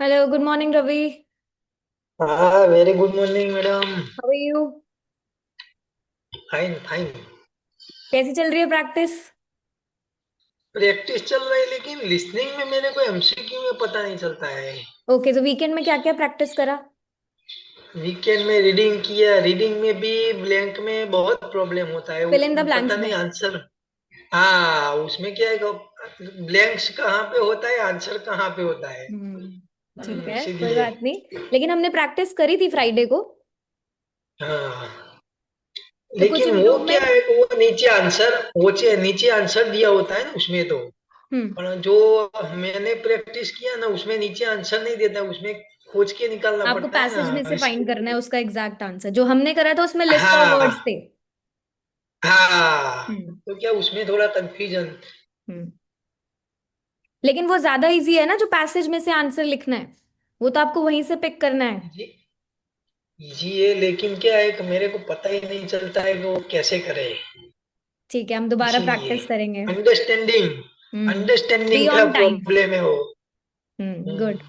Hello, good morning Ravi. हाँ, very good morning madam. How are you? Fine fine. कैसी चल रही है प्रैक्टिस? प्रैक्टिस चल रही है लेकिन लिसनिंग में मेरे को एमसीक्यू में पता नहीं चलता है। ओके, तो वीकेंड में क्या क्या प्रैक्टिस करा? वीकेंड में रीडिंग किया, रीडिंग में भी ब्लैंक में बहुत प्रॉब्लम होता है, फिल इन द उसमें ब्लैंक्स पता में। नहीं आंसर। हाँ, उसमें क्या है, ब्लैंक्स कहाँ पे होता है, आंसर कहाँ पे होता है। ठीक है, कोई इसीलिए। बात नहीं, लेकिन हमने प्रैक्टिस करी थी फ्राइडे को। हाँ, तो कुछ लेकिन वो क्या इम्प्रूवमेंट? है कि वो नीचे आंसर, नीचे आंसर दिया होता है ना उसमें तो। हम्म। पर जो मैंने प्रैक्टिस किया ना, उसमें नीचे आंसर नहीं देता, उसमें खोज के निकालना आपको पड़ता है पैसेज में ना से फाइंड करना है उसका एग्जैक्ट आंसर। जो हमने करा था उसमें लिस्ट ऑफ हाँ वर्ड्स थे। हाँ। हम्म। तो क्या उसमें थोड़ा कंफ्यूजन। हम्म। लेकिन वो ज्यादा इजी है ना, जो पैसेज में से आंसर लिखना है। वो तो आपको वहीं से पिक करना है। इजी इजी है, लेकिन क्या है कि मेरे को पता ही नहीं चलता है कि वो कैसे करे। ठीक है, हम दोबारा इसीलिए प्रैक्टिस करेंगे। अंडरस्टैंडिंग बी अंडरस्टैंडिंग का ऑन टाइम। प्रॉब्लम है वो। गुड।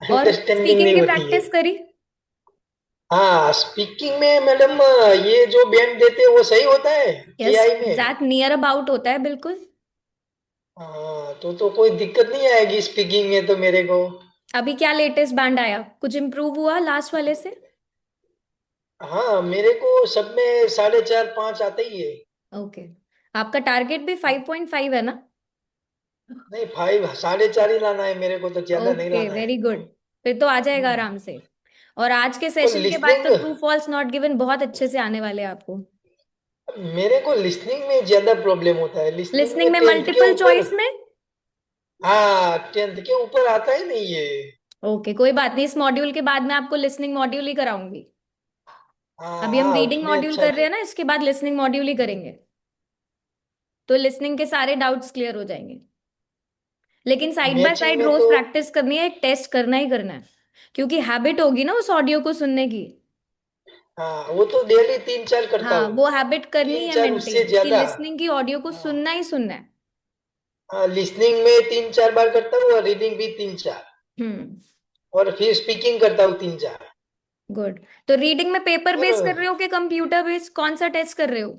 और अंडरस्टैंडिंग स्पीकिंग नहीं की होती है। प्रैक्टिस करी? हाँ, स्पीकिंग में मैडम, ये जो बैंड देते हैं वो सही होता है यस, एआई में। एग्जैक्ट नियर अबाउट होता है बिल्कुल। हाँ, तो कोई दिक्कत नहीं आएगी स्पीकिंग में तो मेरे को। अभी क्या लेटेस्ट बैंड आया? कुछ इम्प्रूव हुआ लास्ट वाले से? हाँ, मेरे को सब में 4.5 5 आते ही है। ओके। आपका टारगेट भी 5.5 है ना? नहीं, 5 4.5 ही लाना है मेरे को, तो ज्यादा नहीं ओके, लाना है। Very good. फिर तो आ जाएगा हम्म। आराम से। और आज के और सेशन के बाद लिसनिंग, तो ट्रू फॉल्स नॉट गिवन बहुत अच्छे से आने वाले हैं आपको। मेरे को लिसनिंग में ज्यादा प्रॉब्लम होता है, लिसनिंग लिसनिंग में में 10th के मल्टीपल ऊपर। चॉइस में? हाँ, 10th के ऊपर आता ही नहीं है। ओके, कोई बात नहीं, इस मॉड्यूल के बाद मैं आपको लिसनिंग मॉड्यूल ही कराऊंगी। हाँ अभी हम हाँ, रीडिंग उसमें मॉड्यूल अच्छा कर रहे थे। हैं ना, इसके बाद लिसनिंग मॉड्यूल ही करेंगे। तो लिसनिंग के सारे डाउट्स क्लियर हो जाएंगे। लेकिन साइड बाय मैचिंग साइड में रोज तो। प्रैक्टिस करनी है, एक टेस्ट करना ही करना है। क्योंकि हैबिट होगी ना उस ऑडियो को सुनने की। हाँ, वो तो डेली 3 4 करता हाँ, हूँ। वो हैबिट करनी तीन है चार उससे मेंटेन, कि ज्यादा। लिसनिंग की ऑडियो को हाँ सुनना ही सुनना है। हाँ, लिसनिंग में 3 4 बार करता हूँ और रीडिंग भी 3 4। हम्म। और फिर स्पीकिंग करता हूँ 3 4। गुड। तो रीडिंग में पेपर और बेस कर रहे हो कि कंप्यूटर बेस, कौन सा टेस्ट कर रहे हो?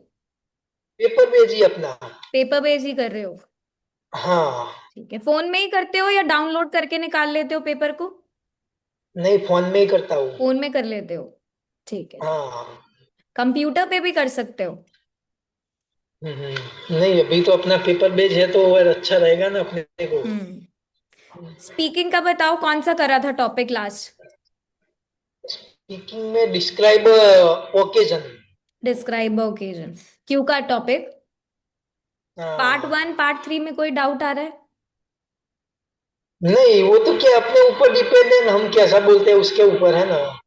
पेपर में जी अपना। पेपर बेस ही कर रहे हो? हाँ। ठीक है, फोन में ही करते हो या डाउनलोड करके निकाल लेते हो पेपर को? नहीं, फोन में ही करता हूँ। फोन में कर लेते हो? ठीक है। हाँ। कंप्यूटर पे भी कर सकते हो। नहीं, अभी तो अपना पेपर बेज है तो और अच्छा रहेगा ना अपने को। हम्म। स्पीकिंग का बताओ, कौन सा करा था टॉपिक लास्ट? स्पीकिंग में describe occasion. Describe occasion. Q का टॉपिक। पार्ट हाँ। 1 पार्ट 3 में कोई डाउट आ रहा है? नहीं, वो तो क्या अपने ऊपर डिपेंड है ना, हम कैसा बोलते हैं उसके ऊपर है ना।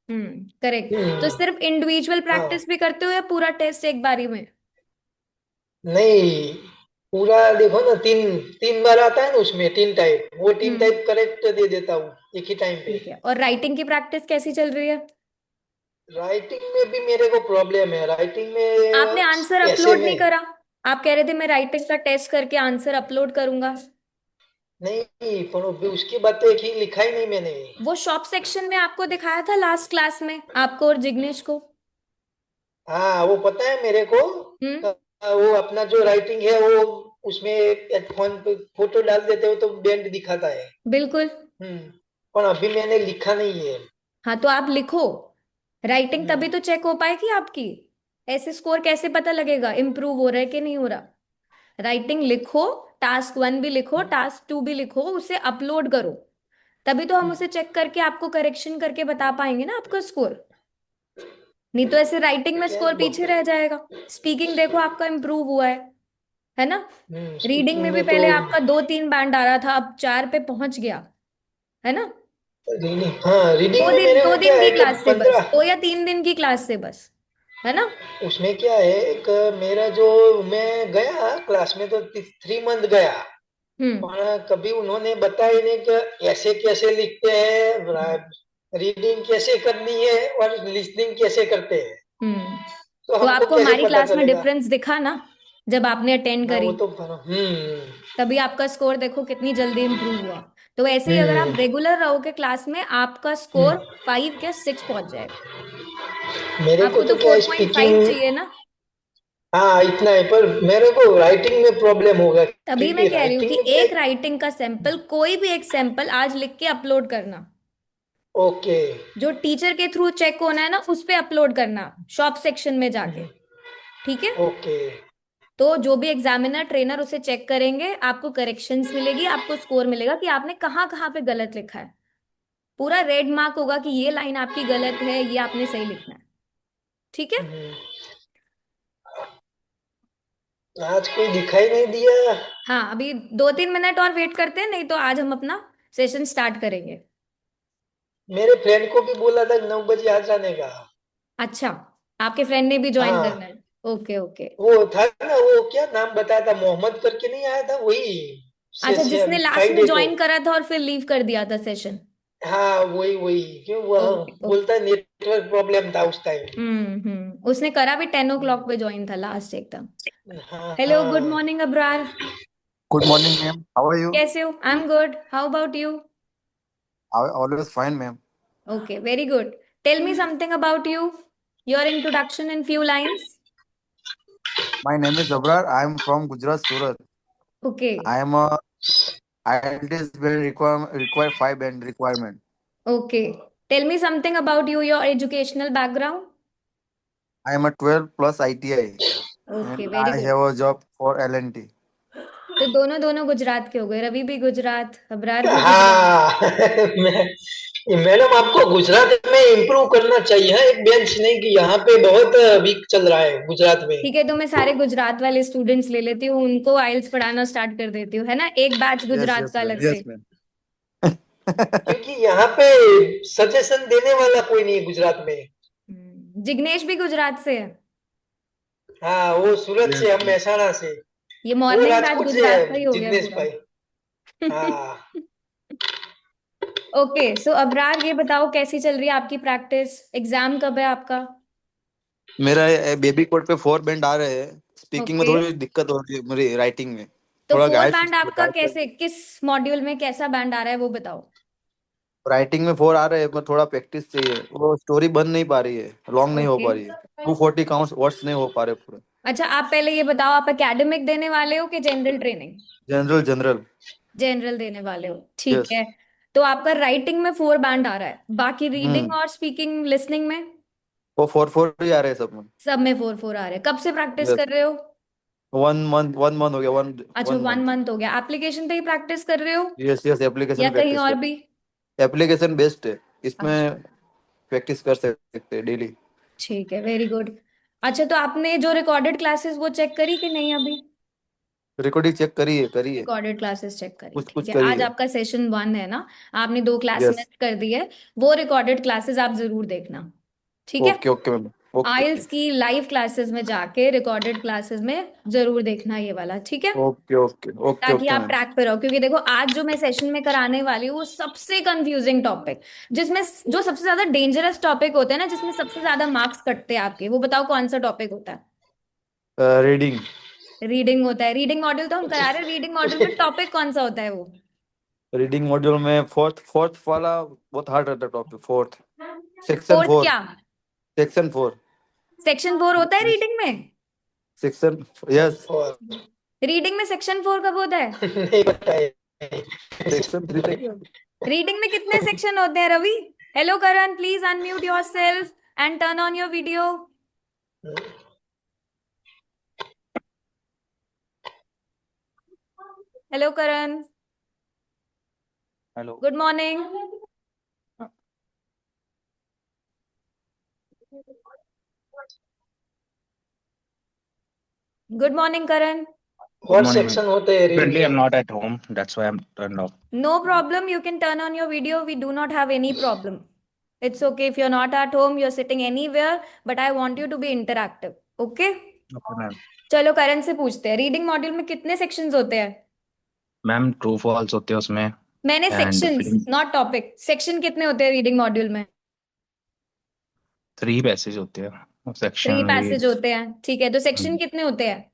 करेक्ट। तो हम्म। सिर्फ इंडिविजुअल हाँ। प्रैक्टिस भी करते हो या पूरा टेस्ट एक बारी में? नहीं, पूरा देखो ना, 3 3 बार आता है ना उसमें 3 टाइप, वो तीन हम्म। टाइप करेक्ट दे देता हूँ एक ही टाइम पे। ठीक है, और राइटिंग की प्रैक्टिस कैसी चल रही है? राइटिंग में भी मेरे को प्रॉब्लम है, राइटिंग आपने में आंसर ऐसे अपलोड नहीं में। करा? आप कह रहे थे मैं राइटिंग का टेस्ट करके आंसर अपलोड करूंगा। नहीं, पर उसकी बात तो एक ही लिखा ही नहीं मैंने। वो शॉप सेक्शन में आपको दिखाया था लास्ट क्लास में, आपको और जिग्नेश को। हाँ, वो पता है मेरे को। हम्म। वो अपना जो राइटिंग है वो उसमें फोन पे फोटो डाल देते हो तो बैंड दिखाता है। बिल्कुल। हम्म। पर अभी मैंने लिखा नहीं है। हाँ, तो आप लिखो। राइटिंग तभी हम्म। तो चेक हो पाएगी आपकी। ऐसे स्कोर कैसे पता लगेगा इम्प्रूव हो रहा है कि नहीं हो रहा? राइटिंग लिखो। टास्क 1 भी लिखो, टास्क 2 भी लिखो, उसे अपलोड करो। तभी तो हम उसे चेक करके आपको करेक्शन करके बता पाएंगे ना आपका स्कोर। नहीं तो ऐसे राइटिंग में क्या है स्कोर पीछे रह जाएगा। स्पीकिंग देखो आपका इम्प्रूव हुआ है ना? रीडिंग स्पीकिंग में भी में तो। पहले आपका 2 3 बैंड आ रहा था, अब 4 पे पहुंच गया। है ना? रीडिंग, हाँ, रीडिंग दो में दिन मेरे दो को क्या दिन की है कि क्लास से बस, 15। 2 या 3 दिन की क्लास से बस। है ना? उसमें क्या है, एक मेरा जो, मैं गया क्लास में तो 3 मंथ गया। हम्म। पर कभी उन्होंने बताया ही नहीं कि ऐसे कैसे लिखते हैं, रीडिंग कैसे करनी है और लिसनिंग कैसे करते हैं। हम्म। तो तो हमको आपको कैसे हमारी पता क्लास में चलेगा। डिफरेंस दिखा ना, जब आपने अटेंड हाँ, करी। वो तो। हम्म। तभी आपका स्कोर देखो कितनी जल्दी इंप्रूव हुआ। तो ऐसे ही अगर आप हम्म। रेगुलर रहोगे क्लास में, आपका स्कोर हम्म। 5 या 6 पहुंच जाएगा। मेरे को आपको तो तो क्या फोर है, पॉइंट फाइव स्पीकिंग। चाहिए ना। हाँ इतना है, पर मेरे को राइटिंग में प्रॉब्लम होगा, तभी मैं क्योंकि कह रही हूँ कि राइटिंग में क्या एक है। राइटिंग का सैंपल, कोई भी एक सैंपल आज लिख के अपलोड करना। ओके। जो टीचर के थ्रू चेक होना है ना, उस पे अपलोड करना, शॉप सेक्शन में जाके। हम्म। ठीक है। ओके। तो जो भी एग्जामिनर ट्रेनर उसे चेक करेंगे, आपको करेक्शंस मिलेगी, आपको स्कोर मिलेगा कि आपने कहाँ कहाँ पे गलत लिखा है। पूरा रेड मार्क होगा कि ये लाइन आपकी गलत है, ये आपने सही लिखना है। ठीक है। हम्म। आज कोई दिखाई नहीं दिया। हाँ, अभी 2-3 मिनट और वेट करते हैं, नहीं तो आज हम अपना सेशन स्टार्ट करेंगे। मेरे फ्रेंड को भी बोला था 9 बजे आ जाने का। अच्छा, आपके फ्रेंड ने भी ज्वाइन करना हाँ, है। Okay okay. वो था ना, वो क्या नाम बताया था, मोहम्मद करके नहीं आया था वही, अच्छा, जिसने लास्ट में फ्राइडे को। ज्वाइन करा था और फिर लीव कर दिया था सेशन। हाँ वही वही, क्यों वह ओके ओके। बोलता है नेटवर्क प्रॉब्लम था उस टाइम। उसने करा भी 10 o'clock पे ज्वाइन था लास्ट एकदम। हाँ हेलो, गुड हाँ। Morning Abrar. Good morning, ma'am. How are you? कैसे हो? I am good, how about you? Always fine, ma'am. Okay, very good. Tell me something about you, your introduction in few lines. My name is Abrar. I am from Gujarat, Surat. Okay I am a IELTS band require 5 band requirement. Okay. Tell me something about you, your educational background. I am a 12 plus ITI okay, and very I good. have a job for L&T. तो दोनों दोनों गुजरात के हो गए, रवि भी गुजरात, अब्रार भी गुजरात। हाँ madam आपको गुजरात में इम्प्रूव करना चाहिए, हाँ, एक बेंच नहीं कि यहाँ पे बहुत वीक चल रहा है गुजरात में। ठीक है, तो मैं सारे गुजरात वाले स्टूडेंट्स ले लेती हूँ, उनको आइल्स पढ़ाना स्टार्ट कर देती हूँ, है ना, एक बैच Yes, गुजरात yes, का ma'am. अलग से। Yes, ma'am. क्योंकि यहाँ पे सजेशन देने वाला कोई नहीं है गुजरात में। जिग्नेश भी गुजरात से है। हाँ वो सूरत से, Yes, हम ma'am. महसाणा से। ये वो मॉर्निंग बैच राजपूत से गुजरात का है ही हो गया जिग्नेश पूरा। भाई। हाँ। ओके, सो अब्रार ये बताओ कैसी चल रही है आपकी प्रैक्टिस, एग्जाम कब है आपका? मेरा बेबी कोड पे 4 बैंड आ रहे हैं. स्पीकिंग में ओके, थोड़ी दिक्कत हो रही है, मेरी राइटिंग में तो थोड़ा फोर गाइड बैंड आपका गाइड कर. कैसे, किस मॉड्यूल में कैसा बैंड आ रहा है वो बताओ। राइटिंग में 4 आ रहे हैं, पर थोड़ा प्रैक्टिस चाहिए. वो स्टोरी बन नहीं पा रही है, लॉन्ग नहीं हो ओके। पा रही है. 240 काउंट्स वर्ड्स नहीं हो पा रहे पूरे. अच्छा, आप पहले ये बताओ, आप एकेडमिक देने वाले हो कि general training? General general. General देने वाले हो, ठीक यस. है। तो आपका राइटिंग में 4 बैंड आ रहा है, बाकी रीडिंग हम्म. और स्पीकिंग लिसनिंग में? वो 4 4 ही आ रहे हैं सब में. सब में 4-4 आ रहे हैं। कब से प्रैक्टिस यस. कर रहे हो? 1 मंथ हो गया. वन अच्छा, वन 1 मंथ मंथ हो गया। एप्लीकेशन पे ही प्रैक्टिस कर रहे हो यस यस, या एप्लीकेशन कहीं प्रैक्टिस और कर. भी? एप्लीकेशन बेस्ड है, अच्छा, इसमें प्रैक्टिस कर सकते हैं डेली. ठीक है, वेरी गुड। अच्छा, तो आपने जो रिकॉर्डेड क्लासेस वो चेक करी कि नहीं अभी? रिकॉर्डिंग चेक करिए. रिकॉर्डेड क्लासेस चेक करी, कुछ ठीक कुछ है। आज करिए. आपका सेशन 1 है ना, आपने 2 क्लास मिस यस. कर दी है। वो रिकॉर्डेड क्लासेस आप जरूर देखना। ठीक है। Okay okay ma'am. ओके आइल्स की लाइव क्लासेस में जाके रिकॉर्डेड क्लासेस में जरूर देखना ये वाला, ठीक है। ओके ओके ओके ताकि ओके आप मैम. ट्रैक पे रहो, क्योंकि देखो आज जो मैं सेशन में कराने वाली हूँ वो सबसे कंफ्यूजिंग टॉपिक, जिसमें जो सबसे ज्यादा डेंजरस टॉपिक होते हैं ना, जिसमें सबसे ज्यादा मार्क्स कटते हैं आपके, वो बताओ कौन सा टॉपिक होता है? रीडिंग. रीडिंग होता है। रीडिंग मॉड्यूल तो हम करा रहे हैं, रीडिंग मॉड्यूल में टॉपिक कौन सा होता है वो? रीडिंग मॉड्यूल में फोर्थ फोर्थ वाला बहुत हार्ड रहता है topic. Fourth. Section fourth four क्या? सेक्शन 4. सेक्शन 4 होता है रीडिंग में? सेक्शन. यस. और रीडिंग में सेक्शन 4 कब होता है? नहीं बताए। सेक्शन 3 तक है. रीडिंग में कितने सेक्शन होते हैं Ravi? Hello Karan, please unmute yourself and turn on your video. Hello Karan, hello. Good morning. Good morning Karan. Good और morning, ma'am. सेक्शन होते हैं रीडिंग Currently, I'm में। not at home. That's why I'm turned off. No problem, you can turn on your video, we do not have any problem. It's okay if you're not at home, you're sitting anywhere, but I want you to be interactive, okay? Okay, ma'am. चलो करण से पूछते हैं, reading module में कितने sections होते हैं? Ma'am true false होते हैं उसमें. मैंने एंड सेक्शंस फिर नॉट टॉपिक, सेक्शन कितने होते हैं रीडिंग मॉड्यूल में? 3 पैसेज होते हैं. 3 सेक्शन पैसेज रीड्स. होते हैं, ठीक है, तो सेक्शन कितने होते हैं?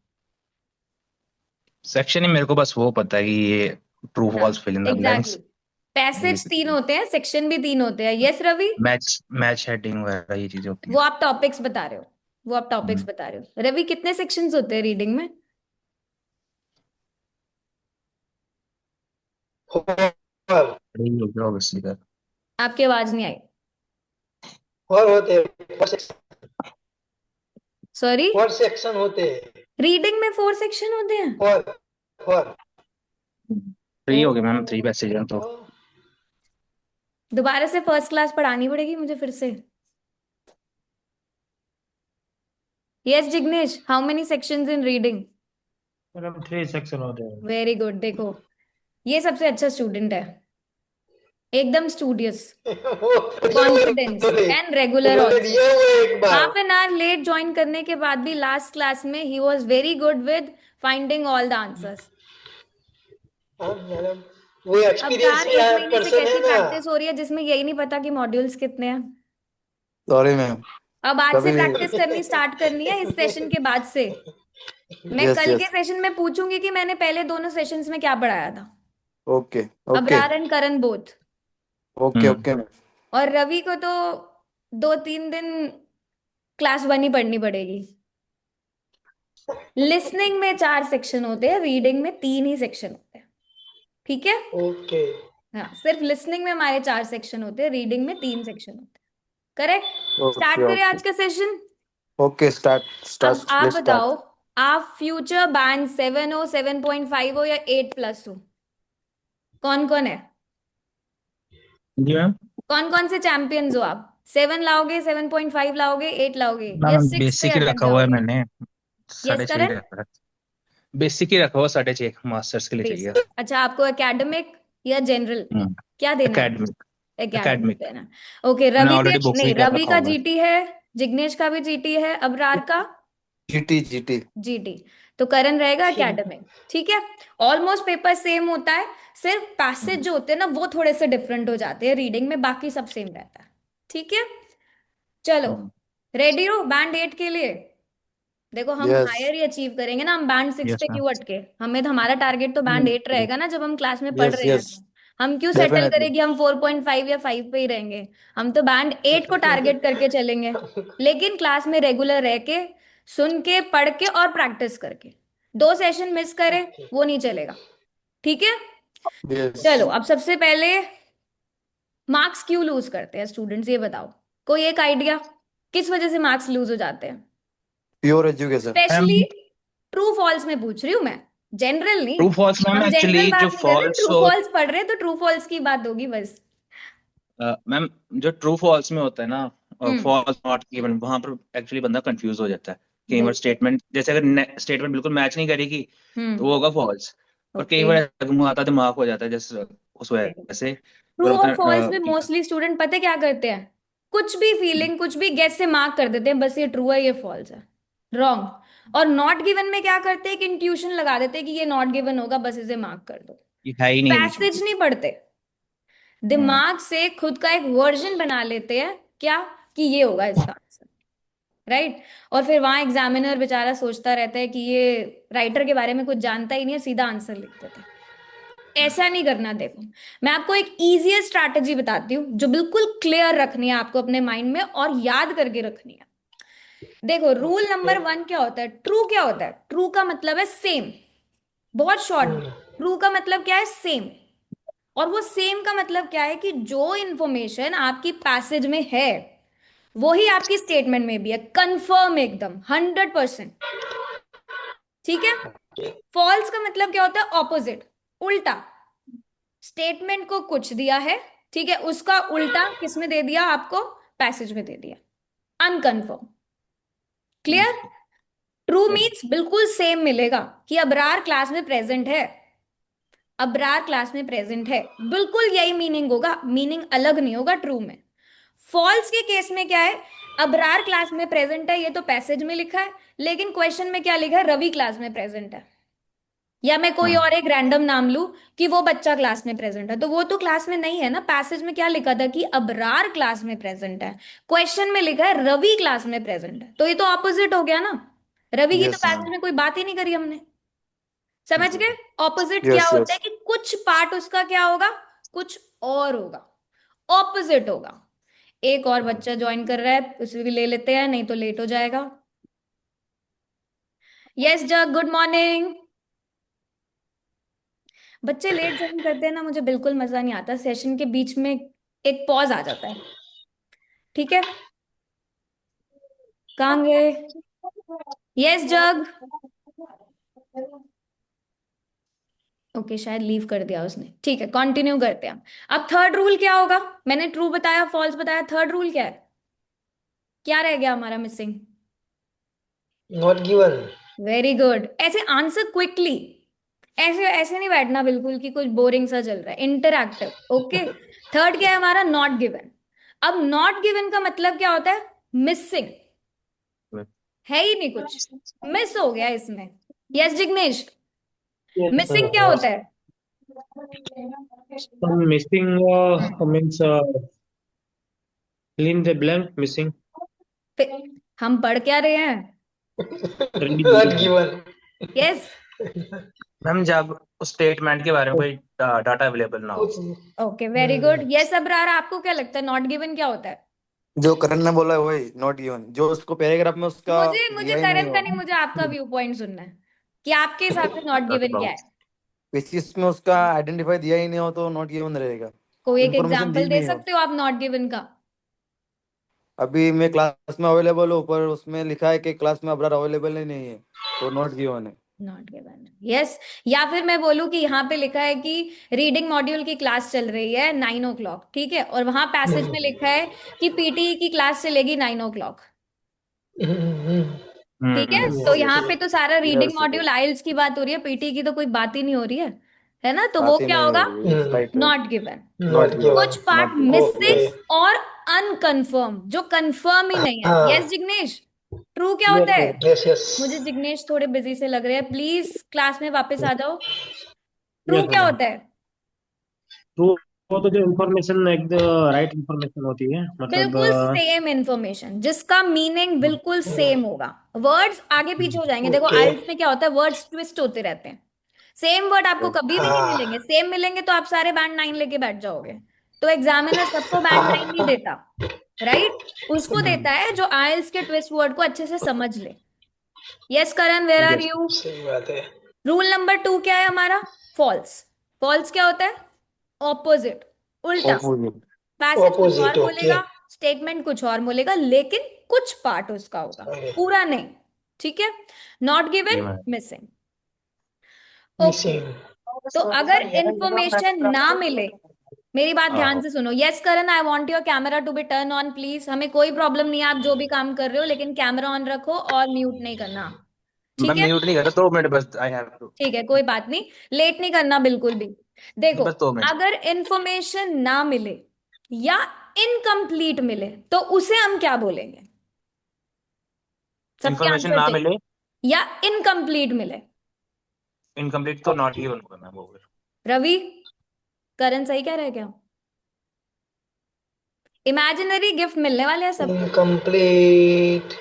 सेक्शन ही मेरे को बस वो पता है कि ये ट्रू हाँ, false fill in the exactly blanks. exactly. Passage 3 होते हैं, सेक्शन भी 3 होते हैं। Yes Ravi? Match match heading वगैरह ये चीजें होती वो हैं। आप टॉपिक्स बता रहे हो, वो आप टॉपिक्स हम्म, बता रहे हो। रवि कितने सेक्शंस होते हैं रीडिंग में? 4 यही हो गया ऑब्वियसली सर। आपकी आवाज नहीं आई। होते हैं, 4 सॉरी? सेक्शन होते हैं। रीडिंग में 4 सेक्शन होते हैं? 4 3 हो गए मैम, ओ, 3 पैसेज हैं तो। दोबारा से फर्स्ट क्लास पढ़ानी पड़ेगी मुझे फिर से। Yes Jignesh, how many sections in reading? Madam 3 section होते हैं। Very good. देखो, ये सबसे अच्छा स्टूडेंट है, एकदम स्टूडियस, वो कॉन्फिडेंस एंड रेगुलर मैंने ऑल्सो। दिया हुआ है एक बार। Half an hour late join करने के बाद भी लास्ट क्लास में ही was very good with finding all the answers. हाँ मैडम, वो अब यार एक्सपीरियंस एक महीने से पर्सन है कैसी ना। प्रैक्टिस हो रही है जिसमें यही नहीं पता कि मॉड्यूल्स कितने हैं। Sorry ma'am. अब आज से कभी प्रैक्टिस करनी स्टार्ट करनी है इस सेशन के बाद से। मैं यस कल के यस। सेशन में पूछूंगी कि मैंने पहले दोनों सेशंस में क्या पढ़ाया था। Okay okay Abrar and Karan both. Okay okay ma'am. और रवि को तो 2-3 दिन क्लास 1 ही पढ़नी पड़ेगी। लिसनिंग में 4 सेक्शन होते हैं, रीडिंग में 3 ही सेक्शन होते हैं। ठीक है? ओके हाँ, सिर्फ लिसनिंग में हमारे 4 सेक्शन होते हैं, रीडिंग में 3 सेक्शन होते हैं। करेक्ट? ओके स्टार्ट करें ओके आज का सेशन। ओके स्टार्ट अब स्टार्ट आप प्लीज बताओ, स्टार्ट। आप फ्यूचर बैंड 7 हो, 7.5 हो या 8+ हो? कौन कौन है? जी मैम। कौन कौन से चैंपियंस हो आप? 7 लाओगे, 7.5 लाओगे, 8 लाओगे या मैम 6 पे बेसिक ही अटक रखा हुआ है जाओगे? मैंने, यस 6.5 ही करण? रखा है। बेसिक ही रखा हुआ 6.5, मास्टर्स के लिए चाहिए। बेसिक। अच्छा, आपको एकेडमिक या जनरल हम्म। क्या देना है? एकेडमिक। Academic academic. देना। ओके, मैंने रवि के ऑलरेडी बुक्स नहीं, भी कर रवि रखा का हुआ है। जीटी है, जिग्नेश का भी जीटी है, अबरार का जीटी जीटी। जीटी। तो करण रहेगा ठीक। एकेडमिक। ठीक है? ऑलमोस्ट पेपर सेम होता है, सिर्फ पैसेज हम्म, जो होते हैं ना वो थोड़े से डिफरेंट हो जाते हैं रीडिंग में, बाकी सब सेम रहता है। ठीक है? चलो, हम्म, रेडी हो बैंड 8 के लिए? देखो, हम यस हायर ही अचीव करेंगे ना, हम बैंड 6 यस पे मैम। क्यों अटके? हमें तो हमारा टारगेट तो बैंड 8 रहेगा ना जब हम क्लास में पढ़ यस रहे हैं यस तो। हम क्यों सेटल डेफिनेटली। करें कि हम 4.5 या 5 पे ही रहेंगे? हम तो बैंड 8 को टारगेट करके चलेंगे, लेकिन क्लास में रेगुलर रह के, सुन के, पढ़ के और प्रैक्टिस करके। 2 सेशन मिस करे ओके वो नहीं चलेगा। ठीक है? यस। चलो, अब सबसे पहले मार्क्स क्यों लूज करते हैं स्टूडेंट्स, ये बताओ। कोई एक आइडिया, किस वजह से मार्क्स लूज हो जाते हैं? Pure education. Specially ma'am true false में पूछ रही हूँ मैं, जनरल नहीं। ट्रू फॉल्स मैम, हम जनरल एक्चुअली जो बात नहीं कर रहे, फॉल्स ट्रू फॉल्स पढ़ रहे हैं तो ट्रू फॉल्स की बात होगी बस। मैम जो ट्रू फॉल्स में होता है ना, हम्म। फॉल्स नॉट गिवन, वहां पर एक्चुअली बंदा कंफ्यूज हो जाता है। कई बार बिल्कुल। स्टेटमेंट, जैसे अगर स्टेटमेंट बिल्कुल मैच नहीं करेगी तो हम्म। वो होगा फॉल्स। और कई ओके। बार घुमाता दिमाग हो जाता है जैसे उस वजह से। ट्रू और और उतना फॉल्स में मोस्टली स्टूडेंट पता है क्या करते हैं? कुछ भी फीलिंग, कुछ भी गेस से मार्क कर देते हैं, बस ये ट्रू है ये फॉल्स है। रॉन्ग। और नॉट गिवन में क्या करते हैं? कि इंट्यूशन लगा देते हैं कि ये नॉट गिवन होगा, बस इसे मार्क कर दो। ये है ही नहीं बीच में। पैसेज नहीं पढ़ते, हम्म, दिमाग से खुद का एक वर्जन बना लेते हैं, क्या? कि ये होगा इसका आंसर। राइट? और फिर वहां एग्जामिनर बेचारा सोचता रहता है कि ये राइटर के बारे में कुछ जानता ही नहीं है, सीधा आंसर लिख देता है। ऐसा नहीं करना। देखो, मैं आपको एक इजिएस्ट स्ट्रैटेजी बताती हूँ जो बिल्कुल क्लियर रखनी है आपको अपने माइंड में और याद करके रखनी है। देखो, रूल ओके। नंबर 1 क्या होता है? ट्रू क्या होता है? ट्रू का मतलब है सेम। बहुत शॉर्ट में, ट्रू का मतलब क्या है? सेम। और वो सेम का मतलब क्या है? कि जो इंफॉर्मेशन आपकी पैसेज में है वो ही आपकी स्टेटमेंट में भी है, कंफर्म, एकदम 100%। ठीक है? फॉल्स का मतलब क्या होता है? ऑपोजिट, उल्टा। स्टेटमेंट को कुछ दिया है, ठीक है, उसका उल्टा किसमें दे दिया आपको? पैसेज में दे दिया। अनकंफर्म। क्लियर? ट्रू मीन्स बिल्कुल सेम मिलेगा, कि अबरार क्लास में प्रेजेंट है, अबरार क्लास में प्रेजेंट है, बिल्कुल यही मीनिंग होगा, मीनिंग अलग नहीं होगा ट्रू में। फॉल्स के केस में क्या है? अबरार क्लास में प्रेजेंट है, ये तो पैसेज में लिखा है, लेकिन क्वेश्चन में क्या लिखा है? रवि क्लास में प्रेजेंट है। या मैं कोई और एक रैंडम नाम लूं कि वो बच्चा क्लास में प्रेजेंट है, तो वो तो क्लास में नहीं है ना। पैसेज में क्या लिखा था? कि अबरार क्लास में प्रेजेंट है। क्वेश्चन में लिखा है रवि क्लास में प्रेजेंट है, तो ये तो ऑपोजिट हो गया ना। रवि की तो यस पैसेज मैम। में कोई बात ही नहीं करी हमने। समझ गए? ऑपोजिट क्या यस होता यस। है? कि कुछ पार्ट उसका क्या होगा? कुछ और होगा, ऑपोजिट होगा। एक और बच्चा ज्वाइन कर रहा है, उसे भी ले लेते हैं, नहीं तो लेट हो जाएगा। यस जग, गुड मॉर्निंग। बच्चे लेट ज्वाइन करते हैं ना, मुझे बिल्कुल मजा नहीं आता, सेशन के बीच में एक पॉज आ जाता है। ठीक है, कहाँ गए? यस जग। ओके, शायद लीव कर दिया उसने। ठीक है, कंटिन्यू करते हैं। अब थर्ड रूल क्या होगा? मैंने ट्रू बताया, फॉल्स बताया, थर्ड रूल क्या है? क्या रह गया हमारा missing? Not given. Very good. ऐसे आंसर क्विकली, ऐसे ऐसे नहीं बैठना बिल्कुल कि कुछ बोरिंग सा चल रहा है, इंटरैक्टिव। ओके, थर्ड क्या है हमारा? Not given. अब नॉट गिवन का मतलब क्या होता है? मिसिंग, है ही नहीं कुछ, मिस हो गया इसमें। यस जिग्नेश, Yes, मिसिंग क्या होता है? some missing means fill in the blank missing. हम पढ़ क्या रहे हैं? Not given. यस, मैम जब उस स्टेटमेंट के बारे में कोई डाटा अवेलेबल ना हो। कुछ okay, very good. Yes Abrar, आपको क्या लगता है नॉट गिवन क्या होता है? जो करण ने बोला है वही नॉट गिवन, जो उसको पैराग्राफ में उसका मुझे मुझे दिया ही नहीं करण का हो। नहीं, मुझे आपका व्यू पॉइंट सुनना है कि आपके हिसाब से नॉट Not गिवन क्या about. है। बेसिस में उसका आइडेंटिफाई दिया ही नहीं हो तो नॉट गिवन रहेगा। कोई एक इन्फॉर्मेशन दी एग्जांपल दे नहीं हो। सकते हो आप नॉट गिवन का? अभी मैं क्लास में अवेलेबल हूँ पर उसमें लिखा है कि क्लास में अब्रार अवेलेबल ही नहीं है, तो नॉट गिवन है। Not given, yes. या फिर मैं बोलूं कि यहाँ पे लिखा है कि रीडिंग मॉड्यूल की क्लास चल रही है 9 o'clock, ठीक है, और वहां पैसेज में लिखा है कि पीटी की क्लास चलेगी 9 o'clock। ठीक है, तो यस यहाँ यस। पे तो सारा रीडिंग यस मॉड्यूल आइल्स की बात हो रही है, पीटी की तो कोई बात ही नहीं हो रही है ना? तो वो बात ही क्या नहीं हो होगा? रही है, right right. Not given. Not not given, कुछ given. Part not given. Okay. Missing और अनकंफर्म, जो कंफर्म ही नहीं है। यस हाँ। जिग्नेश, ट्रू क्या Yes, होता है? sir. Yes yes. मुझे जिग्नेश थोड़े बिजी से लग रहे हैं, प्लीज क्लास में वापस आ जाओ। ट्रू Yes, क्या madam. होता है? ट्रू वो तो जो इन्फॉर्मेशन एक राइट इन्फॉर्मेशन होती है, मतलब बिल्कुल सेम इंफॉर्मेशन, जिसका मीनिंग बिल्कुल सेम होगा। वर्ड्स आगे पीछे हो जाएंगे। देखो ओके। आइल्स में क्या होता है, वर्ड्स ट्विस्ट होते रहते हैं। सेम वर्ड आपको कभी भी नहीं हाँ मिलेंगे, सेम मिलेंगे तो आप सारे बैंड 9 लेके बैठ जाओगे। तो एग्जामिनर सबको बैंड 9 नहीं हाँ। देता, राइट? उसको देता है जो आइल्स के ट्विस्ट वर्ड को अच्छे से समझ ले। Yes Karan, where are yes. You? सही बात है। रूल नंबर 2 क्या है हमारा? फॉल्स। फॉल्स क्या होता है? ऑपोजिट, उल्टा। ऑपोजिट। पैसेज कुछ और ऑपोजिट। ओके। बोलेगा, स्टेटमेंट कुछ और बोलेगा, लेकिन कुछ पार्ट उसका होगा, अरे पूरा नहीं। ठीक है, नॉट जी given, ma'am. Missing. Okay, missing. तो अगर इंफॉर्मेशन ना मिले, मेरी बात ध्यान हाँ से सुनो। Yes Karan, I want your camera to be turn on please. हमें कोई प्रॉब्लम नहीं है, आप जो भी काम कर रहे हो, लेकिन कैमरा ऑन रखो और म्यूट नहीं करना। मैं ठीक है, म्यूट नहीं कर रहा, 2 मिनट बस, आई हैव टू। ठीक है, कोई बात नहीं, लेट नहीं करना बिल्कुल भी। देखो, बस 2 मिनट। अगर इंफॉर्मेशन ना मिले या इनकम्प्लीट मिले तो उसे हम क्या बोलेंगे? सबके इन्फॉर्मेशन आंसर ना चाहिए। मिले, या इनकम्प्लीट मिले? इनकम्प्लीट तो नॉट गिवन होगा मैम, वो रवि, करण सही कह रहे हैं क्या? इमेजिनरी गिफ्ट मिलने वाले हैं सबको। इनकम्प्लीट।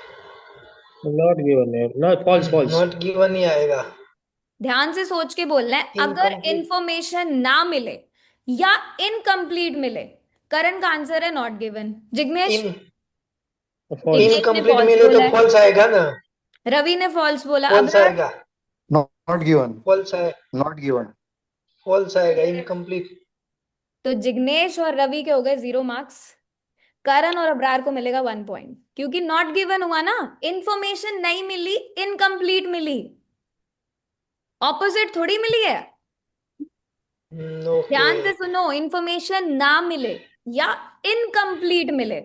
नॉट गिवन है, not false false. Not given ही आएगा। ध्यान से सोच के बोलना है, अगर इनकम्प्लीट। इंफॉर्मेशन ना मिले या इनकम्प्लीट मिले। करण का आंसर है not given. Jignesh, in false. Jignesh ने इनकम्प्लीट फॉल्स मिले तो बोला है, फॉल्स आएगा ना। रवि ने फॉल्स बोला। फॉल्स अबरार, आएगा। Not given. फॉल्स आए। Not given. फॉल्स आएगा इनकम्प्लीट। तो जिग्नेश और रवि के हो गए 0 मार्क्स। करण और अबरार को मिलेगा 1 पॉइंट, क्योंकि नॉट गिवन हुआ ना, इंफॉर्मेशन नहीं मिली, इनकम्प्लीट मिली, ऑपोजिट थोड़ी मिली है। ओके। ध्यान से सुनो, इंफॉर्मेशन ना मिले या इनकम्प्लीट मिले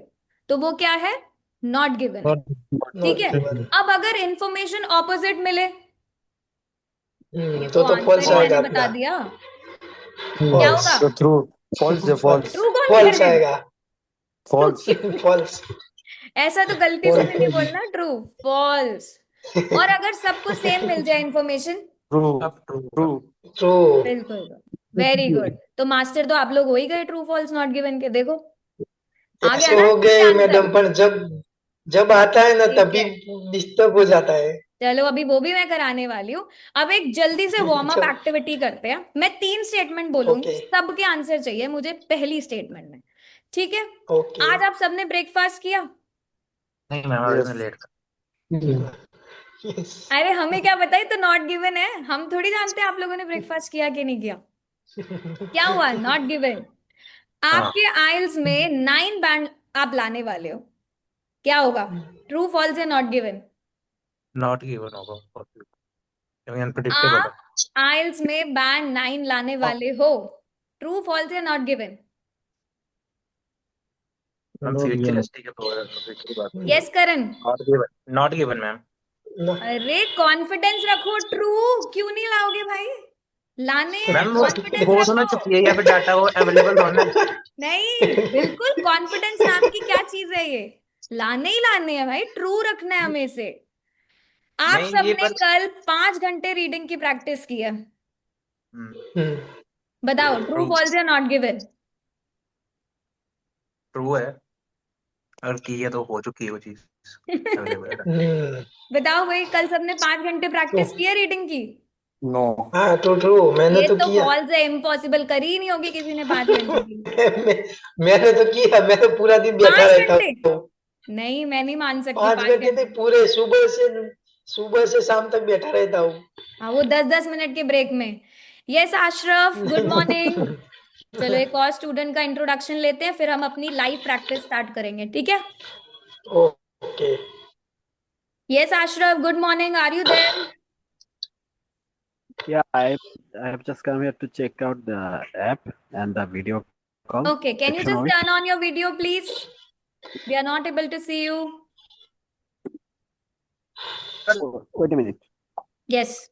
तो वो क्या है? नॉट गिवन है। नॉट ठीक नॉट है, गिवन। अब अगर इंफॉर्मेशन ऑपोजिट मिले तो आंसर फॉल्स ही मैंने आएगा बता अपना। दिया। क्या फॉल्स। होगा? तो ट्रू। फॉल्स है, फॉल्स। ट्रू कौन कह फॉल्स रहे हैं? आएगा। True false. फॉल्स। ऐसा तो गलती से भी नहीं बोलना, ट्रू फॉल्स। और अगर सबको सेम मिल जाए इंफॉर्मेशन? ट्रू। अब ट्रू ट्रू। होगा। ट्रू। बिल्कुल, वेरी गुड। तो मास्टर तो आप लोग हो ही गए ट्रू फॉल्स नॉट गिवन के। देखो आ गया ऐसे ना हो अच्छे से गए आंसर। मैडम, पर जब जब आता है ना ठीक तभी है, डिस्टर्ब हो जाता है। चलो अभी वो भी मैं कराने वाली हूँ। अब एक जल्दी से वार्म अप चलो एक्टिविटी करते हैं। मैं 3 स्टेटमेंट बोलूंगी, ओके सबके आंसर चाहिए मुझे पहली स्टेटमेंट में। ठीक है? ओके आज आप सबने ब्रेकफास्ट किया? नहीं मैम, आज मैं यस। लेट था। यस अरे हमें क्या पता, है तो नॉट गिवन है, हम थोड़ी जानते हैं आप लोगों ने ब्रेकफास्ट किया कि नहीं किया। क्या हुआ? Not given. हाँ, आपके आइल्स में 9 बैंड आप लाने वाले हो, क्या होगा? ट्रू फॉल्स या नॉट गिवन? नॉट गिवन होगा क्योंकि अनप्रिडिक्टेबल है। आप आइल्स में बैंड 9 लाने वाले हो, ट्रू फॉल्स या not given? Ma'am Not future given. ST के फ्यूचर की बात है। Yes Karan? Not given, not given ma'am. अरे कॉन्फिडेंस रखो, ट्रू क्यों नहीं लाओगे भाई? लाने हैं, मैम कॉन्फिडेंस वो तो ना रखो। चुकी है या फिर डाटा वो अवेलेबल होना है। नहीं, बिल्कुल कॉन्फिडेंस नाम की क्या चीज है ये? लाने ही लाने हैं भाई, ट्रू रखना है हमें से। आप नहीं ये सबने पर कल 5 घंटे रीडिंग की प्रैक्टिस की है, बताओ ट्रू ट्रू, फॉल्स या नॉट गिवन? ट्रू है। अगर की है तो हो चुकी है वो चीज, अवेलेबल है। बताओ भाई, कल सबने 5 घंटे तो प्रैक्टिस की है रीडिंग की? नो। हाँ ट्रू ट्रू मैंने ये तो तो किया। फॉल्स है, इम्पॉसिबल, करी ही नहीं होगी किसी ने 5 घंटे की। मैं, मैंने तो किया, मैं तो पूरा दिन बैठा पांच रहता घंटे हूँ। नहीं, मैं नहीं मान सकती 5 घंटे 5 घंटे। नहीं, पूरे सुबह से शाम तक बैठा रहता हूँ। हाँ, वो 10-10 मिनट के ब्रेक में। Yes Ashraf, good morning. चलो एक और स्टूडेंट का इंट्रोडक्शन लेते हैं, फिर हम अपनी लाइव प्रैक्टिस स्टार्ट करेंगे, ठीक है? Okay yes Ashraf, good morning, are you there? Yeah, I have just come here to check out the app and the video call okay, can you section just of it. Turn on your video please? We are not able to see you. Oh, wait a minute. Yes.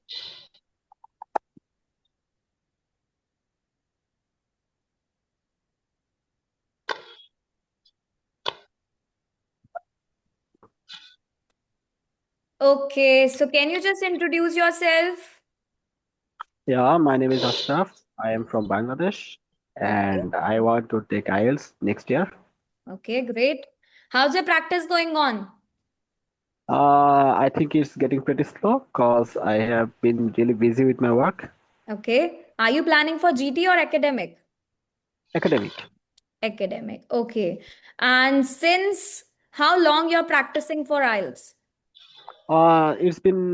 Okay, so can you just introduce yourself? Yeah, my name is Ashraf. I am from Bangladesh okay. and I want to take IELTS next year. Okay, great. How's your practice going on? I think it's getting pretty slow because I have been really busy with my work. Okay, are you planning for GT और academic? Academic. Academic, okay. And since how long you're practicing for IELTS? It's been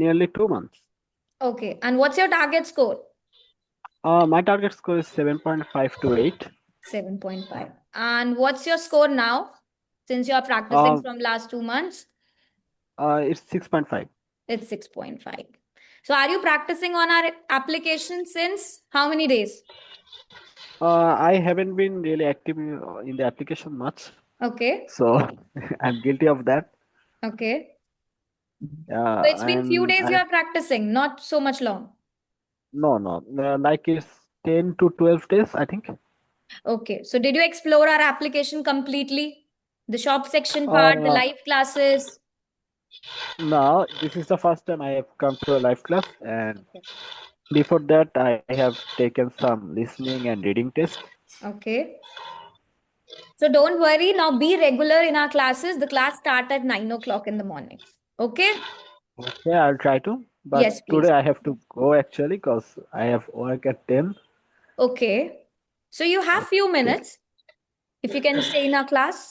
nearly 2 months. Okay, and what's your target score? My target score is 7.5 to 8. 7.5. And what's your score now, since you're practicing Uh, from last 2 months? it's 6.5. It's 6.5. So are you practicing on our application since how many days? I haven't been really active in the application much, Okay, so I'm guilty of that. okay. Yeah, So it's been few and days I you're practicing, not so much long. no, like it's 10 to 12 days, I think. Okay, so did you explore our application completely? The shop section part, the Uh, live classes? Now this is the first time I have come to a live class, and Okay. before that I have taken some listening and reading test. Okay. So don't worry, now be regular in our classes. The class start at 9 o'clock in the morning. Okay? Okay, I'll try to, but Yes, please. today I have to go actually because I have work at 10. Okay. So you have few Okay. minutes if you can stay in our class.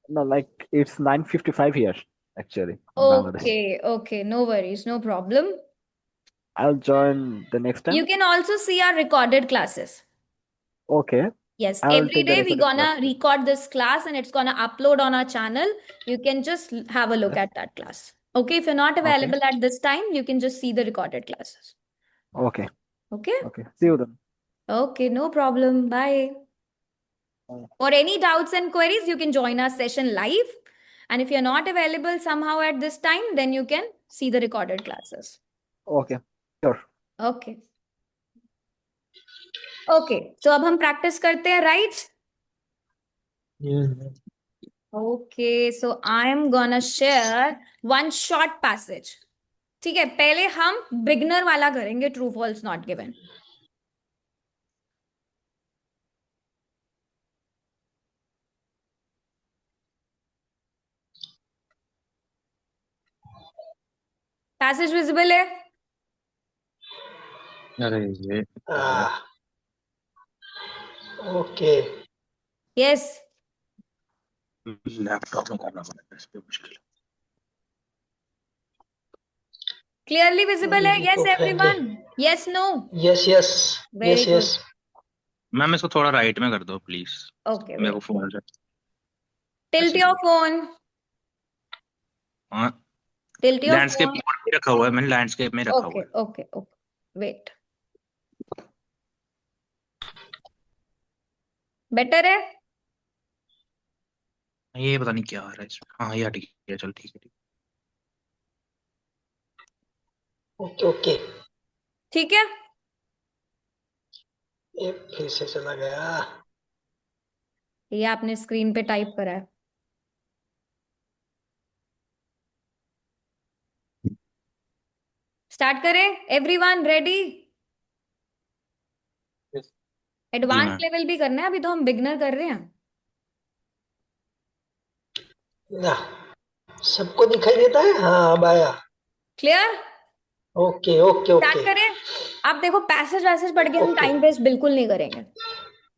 No, like it's 9:55 here actually in Bangladesh. Okay, okay, no worries, no problem. I'll join the next You time. can also see our recorded classes. Okay, Yes, I will every take the day we recorded class. gonna record this class and it's gonna upload on our channel. You can just have a look Yes. at that class. Okay, if you're not Okay. available at this time, you can just see the recorded classes. Okay. Okay? Okay. See you then. Okay, no problem. Bye. Bye. For any doubts and queries, you can join our session live. And if you're not available somehow at this time, then you can see the recorded classes. Okay. Sure. Okay. Okay. So अब हम practice करते हैं, right? Okay. So I am gonna share one short passage. ठीक है, पहले हम beginner वाला करेंगे, true false not given. Passage visible है? अरे ये ओके। यस, लैपटॉप में करना पड़ेगा इस पे मुश्किल। क्लियरली विजिबल है? Yes eco friendly. Everyone? Yes, no? Yes yes. Very yes good. Yes. Ma'am इसको थोड़ा राइट में कर दो प्लीज, ओके, मेरे को वेट, फोन से टिल्ट ऐसे। योर फोन, हाँ, tilt your landscape phone. Mode में रखा हुआ है, मैंने लैंडस्केप में रखा ओके हुआ ओके ओके, वेट, बेटर है? है। ये पता नहीं क्या आ रहा है इसमें। हाँ ये ठीक है, चल ठीक है। Okay okay. ठीक है। ये फिर से चला गया। ये आपने स्क्रीन पे टाइप करा है। स्टार्ट करें? Everyone ready? जी एडवांस मैम। लेवल भी करना है, अभी तो हम बिगनर कर रहे हैं। ना, सबको दिखाई देता है? हाँ अब आया। Clear? Okay okay start okay. करें? आप देखो, पैसेज वैसेज पढ़ के हम ओके। टाइम वेस्ट बिल्कुल नहीं करेंगे,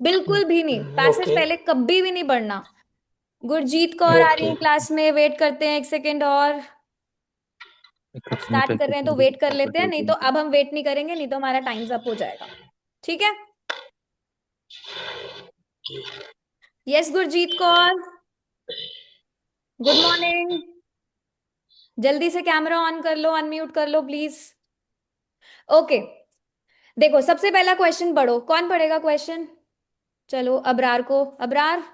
बिल्कुल भी नहीं। पैसेज ओके पहले कभी भी नहीं पढ़ना। गुरजीत कौर आ रही ओके। है क्लास में, वेट करते हैं एक सेकेंड और। स्टार्ट कर रहे हैं तो वेट कर लेते हैं, नहीं तो अब हम वेट नहीं करेंगे, नहीं तो हमारा टाइम्स अप हो जाएगा। ठीक है? Yes Gurjeet Kaur, good morning. जल्दी से कैमरा ऑन कर लो, अनम्यूट कर लो प्लीज। ओके, देखो सबसे पहला क्वेश्चन पढ़ो। कौन पढ़ेगा क्वेश्चन? चलो अबरार को, Abrar.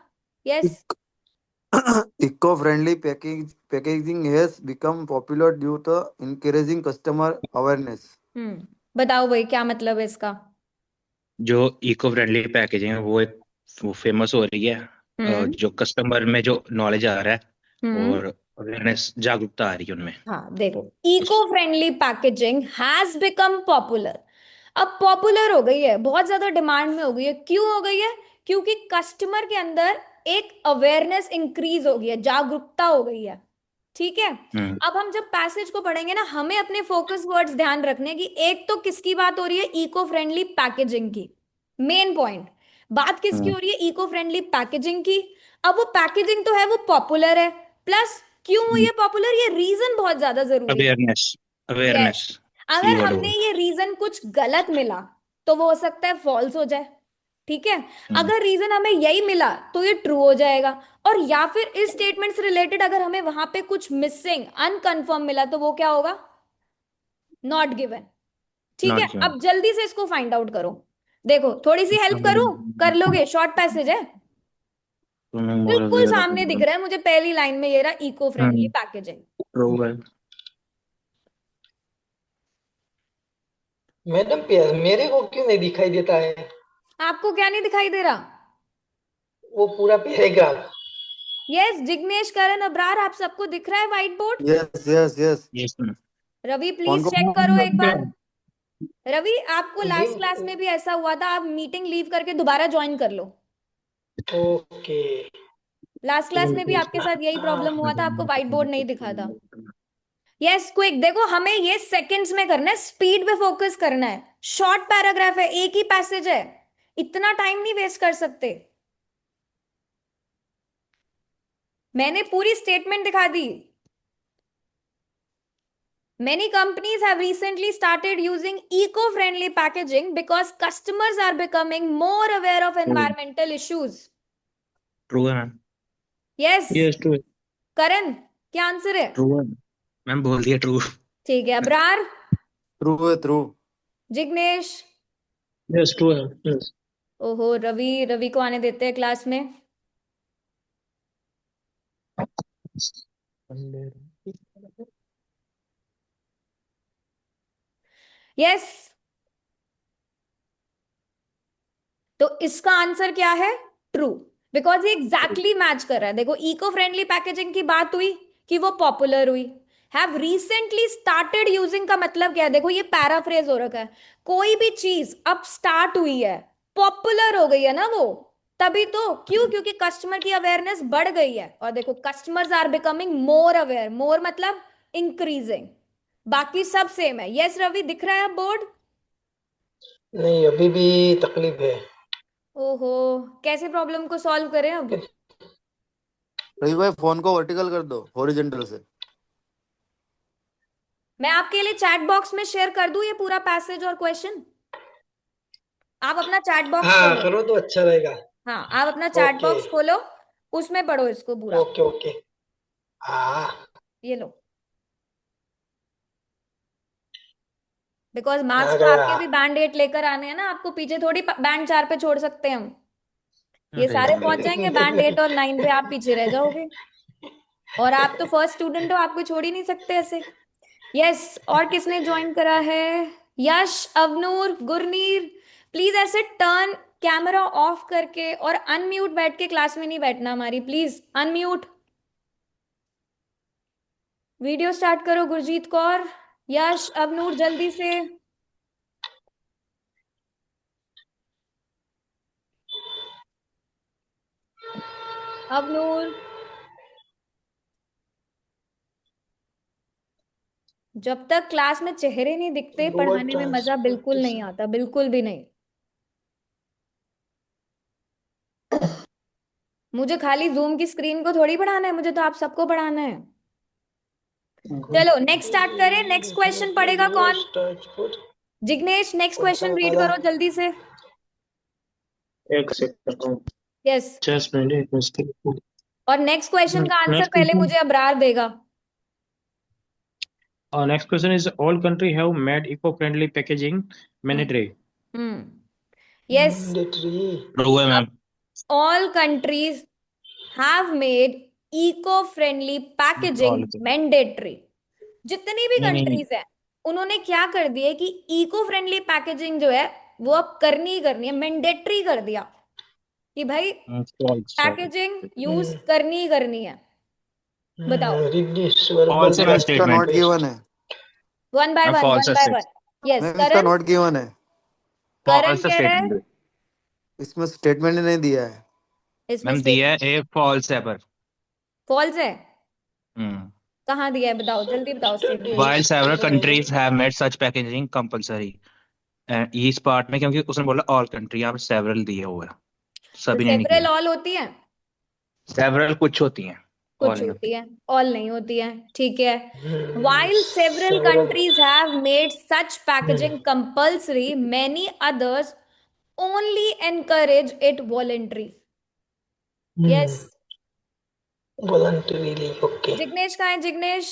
Yes. Eco-friendly packaging has become popular due to increasing customer awareness. बताओ भाई, क्या मतलब है इसका? जो इको फ्रेंडली पैकेजिंग है वो फेमस हो रही है। हम्म जो कस्टमर में जो नॉलेज आ रहा है हम्म और अवेयरनेस जागरूकता आ रही है उनमें। हाँ, देखो, उस eco friendly packaging has become popular. अब पॉपुलर हो गई है, बहुत ज्यादा डिमांड में हो गई है। क्यों हो गई है? क्योंकि कस्टमर के अंदर एक अवेयरनेस इंक्रीज हो गई है, जागरूकता हो गई है। ठीक है? हम्म अब हम जब पैसेज को पढ़ेंगे ना, हमें अपने फोकस वर्ड्स ध्यान रखने की। एक तो किसकी बात हो रही है? इको फ्रेंडली पैकेजिंग की। मेन पॉइंट, बात किसकी हम्म हो रही है? इको फ्रेंडली पैकेजिंग की। अब वो पैकेजिंग तो है, वो पॉपुलर है, प्लस क्यों हुई है पॉपुलर, ये रीजन बहुत ज्यादा जरूरी है। अवेयरनेस, यस, अवेयरनेस अगर कीवर्ड हमने होगा। ये रीजन कुछ गलत मिला तो वो हो सकता है फॉल्स हो जाए। ठीक है? हम्म अगर रीजन हमें यही मिला तो ये ट्रू हो जाएगा। और या फिर इस स्टेटमेंट से रिलेटेड अगर हमें वहां पे कुछ मिसिंग, अनकंफर्म मिला तो वो क्या होगा? Not given. ठीक है? Not given. अब जल्दी से इसको फाइंड आउट करो। देखो, थोड़ी सी हेल्प करूं? कर लोगे? शॉर्ट पैसेज है, स्विमिंग मोर बिल्कुल अवेयर सामने दिख रहा है मुझे, पहली लाइन में ये रहा, इको फ्रेंडली पैकेजिंग। ट्रू है। मैडम, मेरे को क्यों नहीं दिखाई देता है आपको क्या नहीं दिखाई दे रहा? वो पूरा पैराग्राफ? यस, जिग्नेश, करण, अब्रार, आप सबको दिख रहा है white board? Yes, yes, yes. Yes ma'am. Ravi कौन प्लीज को? चेक करो एक बार। रवि, आपको जी। लास्ट क्लास में भी ऐसा हुआ था, आप मीटिंग लीव करके दोबारा ज्वाइन कर लो। ओके। लास्ट क्लास में भी आपके साथ यही प्रॉब्लम हुआ था, आपको व्हाइट बोर्ड नहीं दिखा था। यस, क्विक, देखो हमें ये सेकंड्स में करना है, स्पीड पे फोकस करना है। शॉर्ट पैराग्राफ है, एक ही पैसेज है, इतना टाइम नहीं वेस्ट कर सकते। मैंने पूरी स्टेटमेंट दिखा दी। Many companies have recently started using eco-friendly packaging because customers are becoming more aware of environmental issues. True है मैम। Yes, Yes, true. करण, क्या आंसर है? ट्रू है मैम, बोल दिया ट्रू। ठीक है, Abrar, True, true. Jignesh. Yes, true. Yes. ओहो, रवि, रवि को आने देते हैं क्लास में। यस, तो इसका आंसर क्या है? ट्रू, बिकॉज ये एग्जैक्टली मैच कर रहा है। देखो, इको फ्रेंडली पैकेजिंग की बात हुई कि वो पॉपुलर हुई। हैव रिसेंटली स्टार्टेड यूजिंग का मतलब क्या है? देखो, ये पैराफ्रेज हो रखा है। कोई भी चीज अब स्टार्ट हुई है, पॉपुलर हो गई है ना वो, तभी तो। क्यों? क्योंकि कस्टमर की अवेयरनेस बढ़ गई है। और देखो, customers are becoming more aware, more मतलब इंक्रीजिंग। बाकी सब सेम है। यस रवि, दिख रहा है अब बोर्ड? नहीं, अभी भी तकलीफ है। ओहो, कैसे प्रॉब्लम को सॉल्व करें अब? रवि भाई फोन को वर्टिकल कर दो, हॉरिजॉन्टल से। मैं आपके लिए चैट बॉक्स में शेयर कर दूं ये पूरा पैसेज और क्वेश्चन? आप अपना चैट बॉक्स हाँ, खोलो। करो तो अच्छा रहेगा। हाँ, आप अपना चैट ओके। बॉक्स खोलो, उसमें पढ़ो इसको पूरा। Okay okay. हाँ। ये लो, बिकॉज आ मार्क्स तो गया। आपके भी बैंड 8 लेकर आने हैं ना, आपको पीछे थोड़ी बैंड 4 पे छोड़ सकते हैं हम। ये अरे सारे पहुंच जाएंगे बैंड 8 और 9 पे, आप पीछे रह जाओगे। और आप तो फर्स्ट स्टूडेंट हो, आपको छोड़ ही नहीं सकते ऐसे। यस, और किसने ज्वाइन करा है? यश, अवनूर, गुरनीर। प्लीज ऐसे टर्न कैमरा ऑफ करके और अनम्यूट बैठ के क्लास में नहीं बैठना हमारी, प्लीज अनम्यूट। वीडियो स्टार्ट करो गुरजीत कौर, यश, अवनूर, जल्दी से। अवनूर, जब तक क्लास में चेहरे नहीं दिखते लोअर पढ़ाने में मजा बिल्कुल नहीं ट्रांसपोर्टेशन। आता, बिल्कुल भी नहीं। मुझे खाली जूम की स्क्रीन को थोड़ी पढ़ाना है, मुझे तो आप सबको पढ़ाना है। चलो नेक्स्ट स्टार्ट करें। नेक्स्ट क्वेश्चन पढ़ेगा लोअर कौन? ट्रांसपोर्ट। जिग्नेश, नेक्स्ट कौन सा क्वेश्चन रीड वाला? करो जल्दी से। एक सेकंड। यस, जस्ट मिनट, एक मिनट। और नेक्स्ट क्वेश्चन का आंसर नेक्स्ट पहले क्वेश्चन। मुझे अबरार देगा। Next question is all country have made eco-friendly packaging hmm mandatory. Yes, mandatory. True है ma'am. All countries have made eco friendly packaging All mandatory. जितनी भी नहीं नहीं कंट्रीज है उन्होंने क्या कर दिया है कि इको फ्रेंडली पैकेजिंग जो है वो अब करनी ही करनी है, मैंडेटरी कर दिया कि भाई फॉल्स है। पैकेजिंग यूज करनी ही करनी है। बताओ, रिड्यूसिबल फॉल्स है मैम मैम इसका plastic note statement. Given waste. है। One by ma'am one, false one है बाय वन। यस, मैम इसका करण। नोट गिवन है। करण फॉल्स है कह रहा है स्टेटमेंट। इसमें स्टेटमेंट ही नहीं दिया है। इसमें मैम दिया स्टेटमेंट है ए फॉल्स है पर। फॉल्स है। हम्म कहाँ दिया है बताओ, जल्दी बताओ statement. while several countries have made such packaging compulsory इस पार्ट में, क्योंकि उसने बोला ऑल कंट्री, यहाँ पे सेवरल दिए हुए हैं, तो सभी ने नहीं सेवरल किया। ऑल होती है? सेवरल कुछ होती हैं, ऑल कुछ नहीं होती होती। है, ऑल नहीं होती है, ठीक है। While several several. countries have made such packaging compulsory, many others only encourage it voluntary. Yes. Voluntarily. Okay. Jignesh कहाँ है जिग्नेश?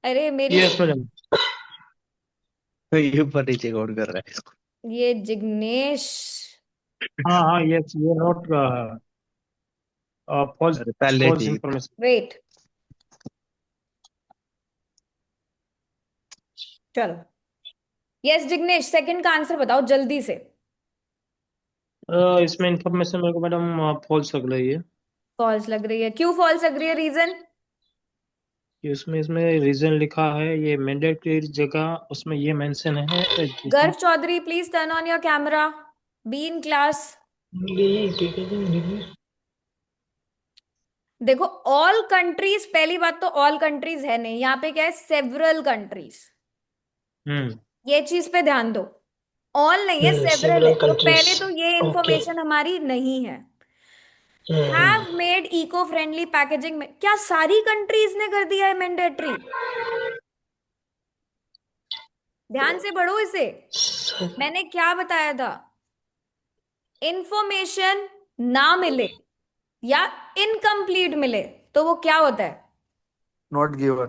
अरे मेरी Yes, madam. तो ये ऊपर नीचे कौन कर रहा है इसको? ये जिग्नेश। हाँ, yes, ये not false अरे पहले false ठीक। information. वेट, चलो। यस जिग्नेश, सेकंड का आंसर बताओ जल्दी से। इसमें इंफॉर्मेशन मेरे को मैडम फॉल्स लग रही है फॉल्स लग रही है? क्यों फॉल्स लग रही है, रीजन? कि उसमें इसमें रीजन लिखा है ये मैंडेटरी जगह उसमें ये मेंशन है Garv Chaudhary, please turn on your camera, be in class. देखो, ऑल कंट्रीज, पहली बात तो ऑल कंट्रीज है नहीं, यहाँ पे क्या है, सेवरल कंट्रीज। हम्म ये चीज पे ध्यान दो, ऑल नहीं है, सेवरल है। सेवरल तो कंट्रीज। पहले तो ये ओके। इंफॉर्मेशन हमारी नहीं है। Have made eco friendly packaging में क्या सारी कंट्रीज ने कर दिया है मैंडेटरी? ध्यान से पढ़ो इसे, मैंने क्या बताया था। इंफॉर्मेशन ना मिले या इनकम्प्लीट मिले तो वो क्या होता है? Not given.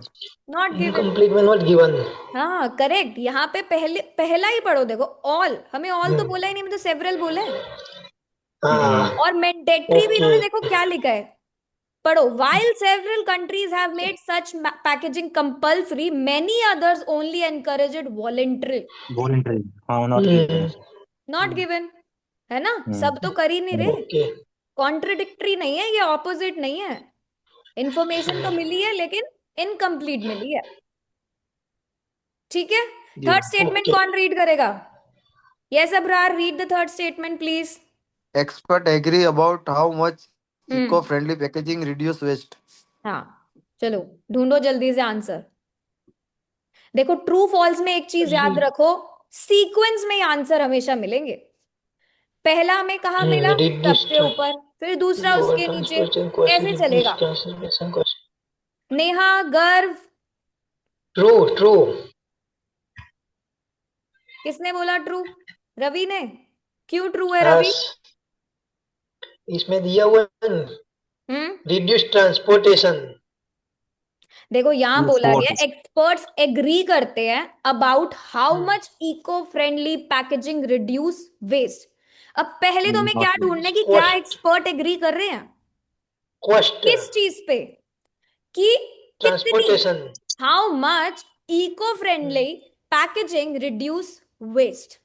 Not given. Incomplete में नॉट गिवन। हाँ करेक्ट, यहाँ पे पहले पहला ही पढ़ो, देखो ऑल, हमें ऑल तो बोला ही नहीं, मैं तो सेवरल बोला है। हाँ। और मैंडेटरी भी ओके। इन्होंने देखो क्या लिखा है, पढ़ो। while several countries have made such packaging compulsory, many others only encourage it voluntary. Voluntary, हाँ नॉट गिवन। not given है ना, सब तो कर ही नहीं रहे। ओके। कॉन्ट्रडिक्टरी नहीं है ये, ऑपोजिट नहीं है। इंफॉर्मेशन तो मिली है लेकिन इनकम्प्लीट मिली है, ठीक है। Third statement okay. कौन रीड करेगा? Yes Abrar, read the third statement please. Expert agree about how much eco hmm friendly packaging reduce waste. हाँ, चलो ढूंढो जल्दी से आंसर। देखो ट्रू फॉल्स में एक चीज याद रखो, सीक्वेंस में आंसर हमेशा मिलेंगे। पहला हमें कहाँ मिला? रिड्यूस सबसे ऊपर, फिर दूसरा ओवर उसके नीचे। ट्रांसपोर्टेशन कॉस्ट, कैसे रिड्यूस चलेगा? Transportation cost. Neha, Garv, true true. किसने बोला ट्रू? रवि ने। क्यों ट्रू है रवि? यस, इसमें दिया हुआ है हम्म रिड्यूस ट्रांसपोर्टेशन। देखो यहां True, बोला गया false. एक्सपर्ट्स एग्री करते हैं about how much eco friendly packaging reduce waste. अब पहले तो हमें क्या Not true. ढूंढना है कि क्या कॉस्ट, एक्सपर्ट एग्री कर रहे हैं कॉस्ट किस चीज पे, कि कितनी, transportation. How much eco friendly packaging reduce waste.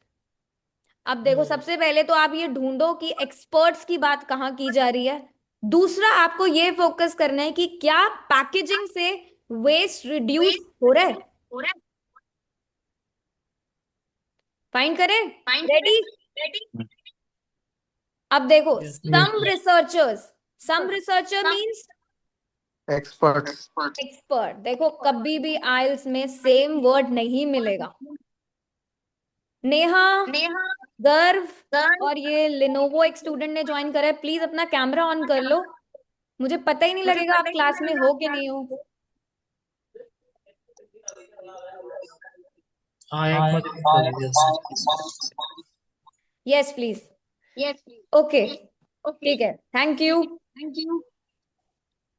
अब देखो सबसे पहले तो आप ये ढूंढो कि एक्सपर्ट्स की बात कहाँ की जा रही है। दूसरा आपको ये फोकस करना है कि क्या पैकेजिंग से वेस्ट रिड्यूस हो रहा है। फाइंड करें? रेडी? अब देखो सम रिसर्चर मींस एक्सपर्ट्स। एक्सपर्ट। देखो कभी भी आइल्स में सेम वर्ड नहीं मिलेगा। नेहा, गर्व और ये लिनोवो एक स्टूडेंट ने ज्वाइन करा है, प्लीज अपना कैमरा ऑन कर लो, मुझे पता ही नहीं लगेगा आप क्लास में हो कि नहीं हो। हाँ एक बार check कर लीजिए। Yes please. ओके ठीक है, थैंक यू।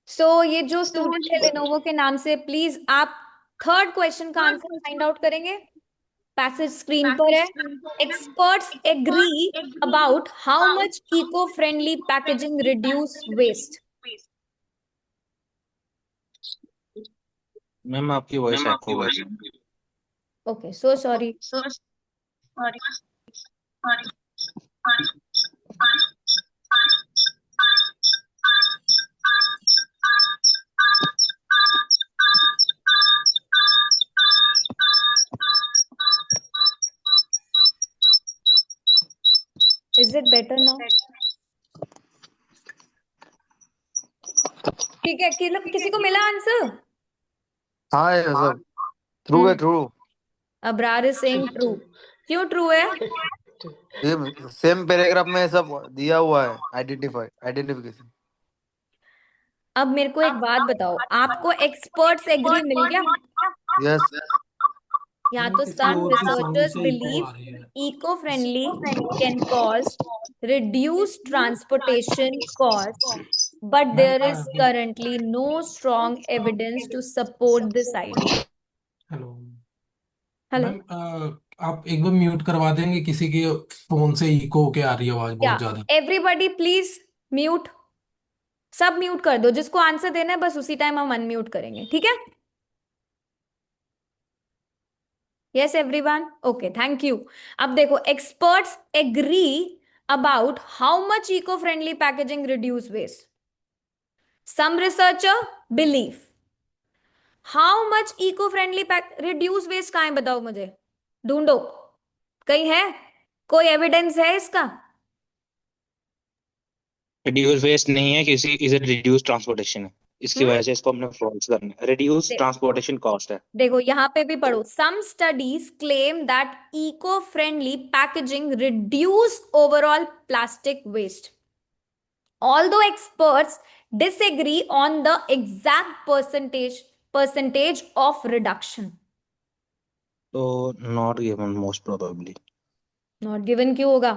सो ये जो स्टूडेंट है लेनोवो के नाम से, प्लीज आप थर्ड क्वेश्चन का आंसर फाइंड आउट करेंगे। पैसेज स्क्रीन पर है। Experts agree about how much eco friendly packaging reduce waste. Ma'am आपकी वॉइस एको हो रही है। Okay so sorry. Is it better now? ठीक है, किसी को मिला आंसर? हाँ ये सब ट्रू है, true. Abrar is saying true. क्यों ट्रू है? ये सेम पैराग्राफ में सब दिया हुआ है, आइडेंटिफिकेशन। अब मेरे को एक बात बताओ, आपको एक्सपर्ट्स एग्री मिल गया? यस। यहाँ तो some researchers believe eco friendly can cause reduce transportation cost, but there is currently no strong evidence to support this idea. Hello hello. Ma'am, आप एक बार म्यूट करवा देंगे, किसी के फोन से इको होके आ रही है आवाज या बहुत ज्यादा। एवरीबॉडी प्लीज म्यूट, सब म्यूट कर दो, जिसको आंसर देना है बस उसी टाइम हम अनम्यूट करेंगे, ठीक है? Yes everyone, okay thank you. अब देखो experts agree about how much eco friendly packaging reduce waste. Some researcher believe how much eco friendly pack reduce waste कहाँ है बताओ मुझे, ढूंढो कहीं है, कोई एविडेंस है इसका? रिड्यूस वेस्ट नहीं है, किसी इज रिड्यूस ट्रांसपोर्टेशन है, इसकी वजह से इसको हमने फॉल्स करना है। रिड्यूस ट्रांसपोर्टेशन कॉस्ट है। देखो यहाँ पे भी पढ़ो, some studies claim that eco friendly packaging reduce overall plastic waste, although experts disagree on the exact percentage of reduction. तो not given most probably. Not given क्यों होगा?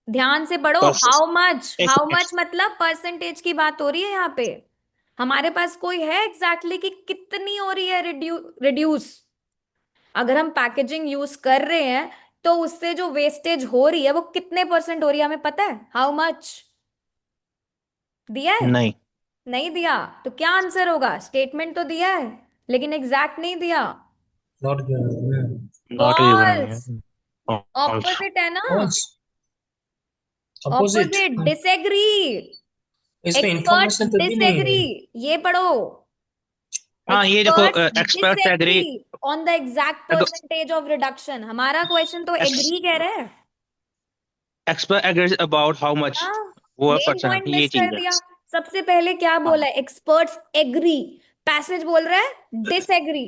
ध्यान से पढ़ो। हाउ मच मतलब परसेंटेज की बात हो रही है यहाँ पे। हमारे पास कोई है एग्जैक्टली कि कितनी हो रही है रिड्यूस? अगर हम पैकेजिंग यूज कर रहे हैं तो उससे जो वेस्टेज हो रही है वो कितने परसेंट हो रही है हमें पता है? हाउ मच दिया है? नहीं, नहीं दिया तो क्या आंसर होगा? स्टेटमेंट तो दिया है लेकिन एग्जैक्ट नहीं दिया। Not given. Not given false, opposite है ना, अपोजिट ऑपोजिट, डिसएग्री। इसमें एक्सपर्ट्स इंफॉर्मेशन तो दी नहीं डिसएग्री, है। ये पढ़ो। हाँ ये देखो, experts experts agree disagree on the exact percentage of reduction. हमारा क्वेश्चन तो एग्री कह रहा है। Expert agree about how much, हाँ, वो मेन परसेंट पॉइंट ये मिस चीज कर है। दिया। सबसे पहले क्या बोला है? एक्सपर्ट्स एग्री, पैसेज बोल रहा है डिसएग्री।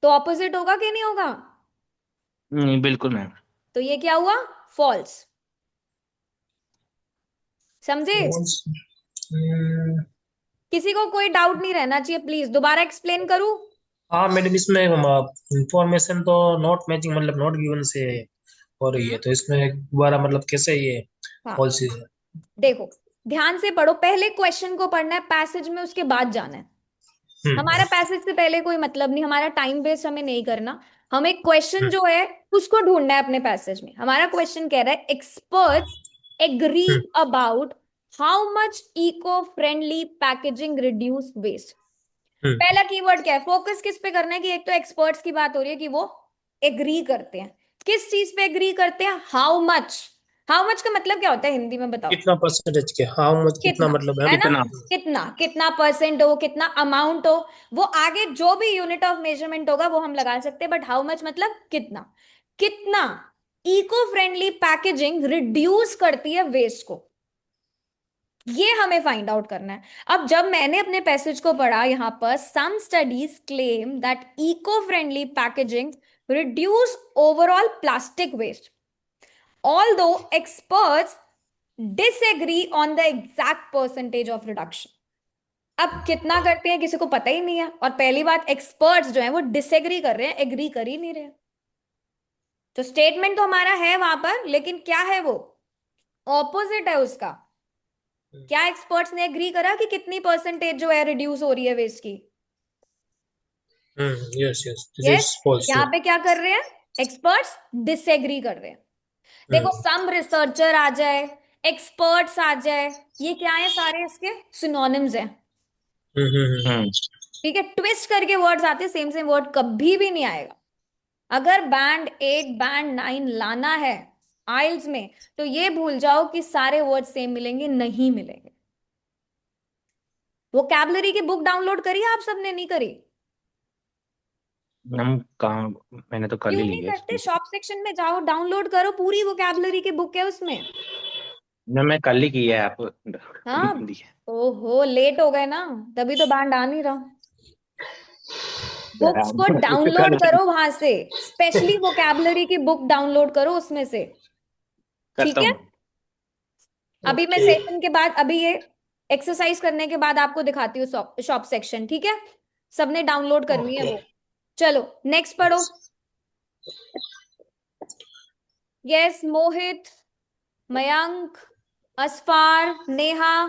तो ऑपोजिट होगा कि नहीं होगा? नहीं, बिल्कुल मैम। तो ये क्या हुआ? फॉल्स। समझे? False. हम्म, किसी को कोई डाउट नहीं रहना चाहिए, प्लीज दोबारा एक्सप्लेन करूं? हाँ मैडम, इसमें इंफॉर्मेशन तो नॉट मैचिंग मतलब नॉट गिवन से हो रही है, तो इसमें दोबारा मतलब कैसे ये हाँ, फॉल्स है? देखो ध्यान से पढ़ो, पहले क्वेश्चन को पढ़ना है पैसेज में, उसके बाद जाना है। हमारा पैसेज से पहले कोई मतलब नहीं, हमारा टाइम वेस्ट हमें नहीं करना। हमें क्वेश्चन हम्म, जो है उसको ढूंढना है अपने पैसेज में। हमारा क्वेश्चन कह रहा है experts agree hmm, about how much eco friendly packaging reduce waste. Hmm, पहला कीवर्ड क्या है? फोकस किस पे करना है? कि एक तो एक्सपर्ट्स की बात हो रही है कि वो एग्री करते हैं। किस चीज पे एग्री करते हैं? How much. हाउ मच का मतलब क्या होता है हिंदी में बताओ? कितना परसेंटेज के, हाउ मच कितना कितना, मतलब है? है ना? कितना? कितना, कितना परसेंट हो, कितना अमाउंट हो, वो आगे जो भी यूनिट ऑफ मेजरमेंट होगा वो हम लगा सकते हैं, बट हाउ मच मतलब कितना। कितना इको फ्रेंडली पैकेजिंग रिड्यूस करती है वेस्ट को, ये हमें फाइंड आउट करना है। अब जब मैंने अपने पैसेज को पढ़ा, यहां पर some studies claim that eco friendly packaging reduce overall plastic waste, although experts disagree on the exact percentage of reduction. अब कितना करते हैं किसी को पता ही नहीं है, और पहली बात एक्सपर्ट्स जो है वो डिसएग्री कर रहे हैं, एग्री कर ही नहीं रहे। तो स्टेटमेंट तो हमारा है वहां पर, लेकिन क्या है वो? ऑपोजिट है उसका। क्या एक्सपर्ट्स ने एग्री करा कि कितनी परसेंटेज जो है रिड्यूस हो रही है वेस्ट की? Yes yes, this yes. Is false. यहाँ पे क्या कर रहे हैं? एक्सपर्ट्स डिसएग्री कर रहे हैं। देखो हम्म, सम रिसर्चर आ जाए, एक्सपर्ट्स आ जाए, ये क्या है? सारे इसके सिनोनिम्स हैं। हम्म, हम्म, हम्म। ठीक है, ट्विस्ट करके वर्ड्स आते हैं, सेम सेम वर्ड कभी भी नहीं आएगा। अगर बैंड 8 बैंड 9 लाना है आइल्स में, तो ये भूल जाओ कि सारे वर्ड सेम मिलेंगे, नहीं मिलेंगे। वोकैबलरी की बुक डाउनलोड करी है आप सबने? नहीं करी? हम कहाँ, मैंने तो कल क्यों ही ली नहीं है करते? इसकी। शॉप सेक्शन में जाओ, डाउनलोड करो, पूरी वोकैबलरी की बुक है उसमें। ना, मैं कल ही की है, आप हाँ। दी है। ओहो, लेट हो गए ना, तभी तो बैंड आ नहीं रहा। बुक्स को डाउनलोड कल करो वहां से, स्पेशली वोकैबलरी की बुक डाउनलोड करो उसमें से। ठीक करता है, हूँ। अभी मैं ओके। सेशन के बाद, अभी ये एक्सरसाइज करने के बाद आपको दिखाती हूँ शॉप सेक्शन। ठीक है, सबने डाउनलोड करनी है ओके। वो। चलो नेक्स्ट पढ़ो। यस मोहित, मयंक, असफार, नेहा,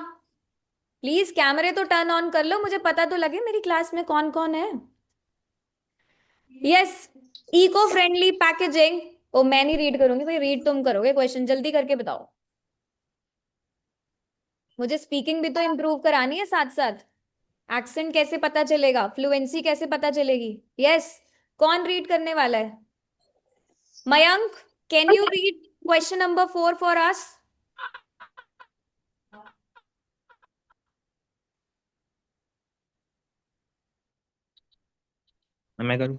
प्लीज कैमरे तो टर्न ऑन कर लो, मुझे पता तो लगे मेरी क्लास में कौन कौन है। Yes, eco friendly packaging. ओ मैं नहीं रीड करूंगी भाई, रीड तुम करोगे, क्वेश्चन जल्दी करके बताओ। मुझे स्पीकिंग भी तो इम्प्रूव करानी है साथ साथ। एक्सेंट कैसे पता चलेगा, फ्लुएंसी कैसे पता चलेगी? यस, कौन रीड करने वाला है? Mayank, can you read question number 4 for us? मैं करूँ?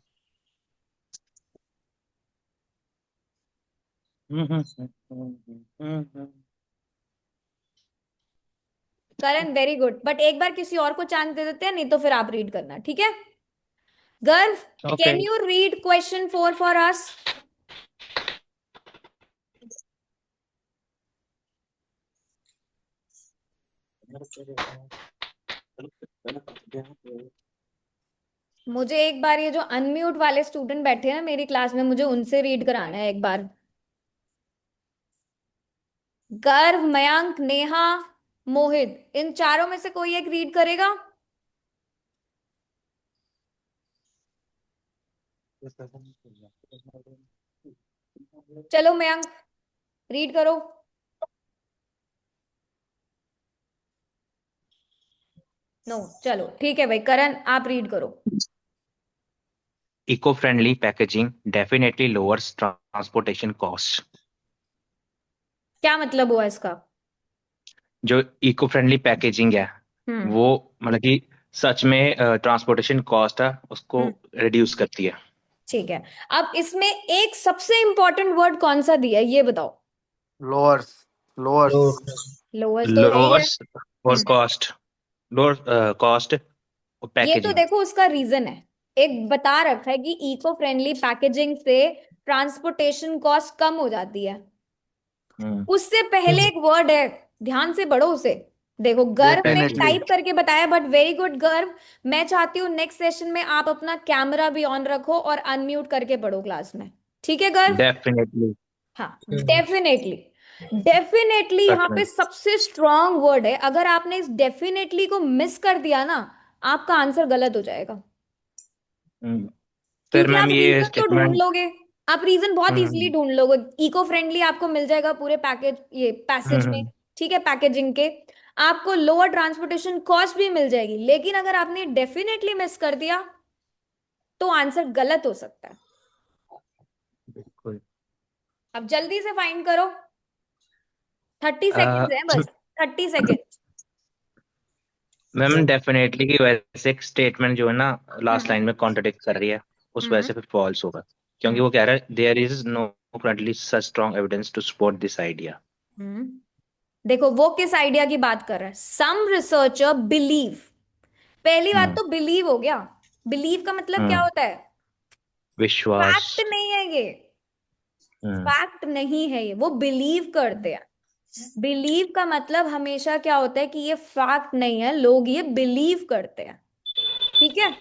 करण वेरी गुड, बट एक बार किसी और को चांस दे देते हैं, नहीं तो फिर आप रीड करना, ठीक है? गर्व, okay. Can you read question 4 for us? मुझे एक बार ये जो अनम्यूट वाले स्टूडेंट बैठे हैं ना मेरी क्लास में, मुझे उनसे रीड कराना है एक बार। गर्व, मयंक, नेहा, मोहित, इन चारों में से कोई एक रीड करेगा? चलो मयंक, रीड करो। नो, चलो ठीक है भाई, करण आप रीड करो। Eco-friendly packaging definitely lowers transportation cost. क्या मतलब हुआ इसका? जो इको फ्रेंडली पैकेजिंग है, हम्म। वो मतलब कि सच में ट्रांसपोर्टेशन कॉस्ट है उसको हम्म, रिड्यूस करती है। ठीक है। अब इसमें एक सबसे इंपॉर्टेंट वर्ड कौन सा दिया है ये बताओ? Lowers, lowers. लोएस्ट तो है ही है। लोअर्स और हम्म, कॉस्ट, लोअर कॉस्ट और ये तो पैकेजिंग। देखो उसका रीजन है। एक बता रखा है कि इको फ्रेंडली पैकेजिंग से ट्रांसपोर्टेशन कॉस्ट कम हो जाती है। हम्म उससे पहले एक वर्ड है, ध्यान से पढ़ो उसे। देखो, गर्व में डेफिनेटली। टाइप करके बताया, बट वेरी गुड गर्व। मैं चाहती हूँ नेक्स्ट सेशन में आप अपना कैमरा भी ऑन रखो और अनम्यूट करके पढ़ो क्लास में। ठीक है गर्व? डेफिनेटली। हाँ, डेफिनेटली। डेफिनेटली यहाँ पे सबसे स्ट्रॉन्ग वर्ड है। अगर आपने इस डेफिनेटली को मिस कर दिया ना, आपका आंसर गलत हो जाएगा। फिर क्योंकि आप मैम ये रीजन तो ढूंढ स्टेटमेंट। लोगे, आप रीजन बहुत इजीली हम्म ढूंढ लोगे। इको फ्रेंडली आपको मिल जाएगा पूरे पैकेज, ये पैसेज में। हम्म ठीक है, पैकेजिंग के आपको लोअर ट्रांसपोर्टेशन कॉस्ट भी मिल जाएगी। लेकिन अगर आपने डेफिनेटली मिस कर दिया तो आंसर गलत हो सकता है। बिल्कुल। अब जल्दी से फाइंड करो, 30 सेकेंड्स है अ, बस, 30 सेकेंड्स। मैम डेफिनेटली की वजह से एक स्टेटमेंट जो है ना लास्ट हम्म लाइन में कॉन्ट्रडिक्ट कर रही है, उस वजह हम्म से फिर फॉल्स होगा। क्योंकि हम्म वो कह रहा है there is no currently such strong evidence to support this idea. Hmm. देखो वो किस आइडिया की बात कर रहा है, सम रिसर्चर बिलीव। पहली बात हम्म तो बिलीव हो गया। बिलीव का मतलब क्या हम्म होता है? विश्वास। फैक्ट नहीं है ये, हम्म फैक्ट नहीं है ये, वो बिलीव करते हैं। बिलीव का मतलब हमेशा क्या होता है कि ये फैक्ट नहीं है, लोग ये बिलीव करते हैं। ठीक है।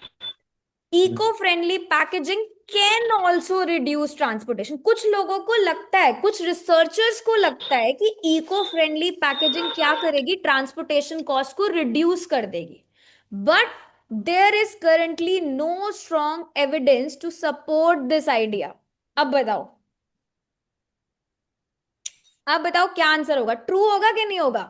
Eco friendly packaging can also reduce transportation. कुछ लोगों को लगता है, कुछ रिसर्चर्स को लगता है कि इको फ्रेंडली पैकेजिंग क्या करेगी, ट्रांसपोर्टेशन कॉस्ट को रिड्यूस कर देगी। But there is currently no strong evidence to support this idea. अब बताओ, अब बताओ क्या आंसर होगा, ट्रू होगा कि नहीं होगा?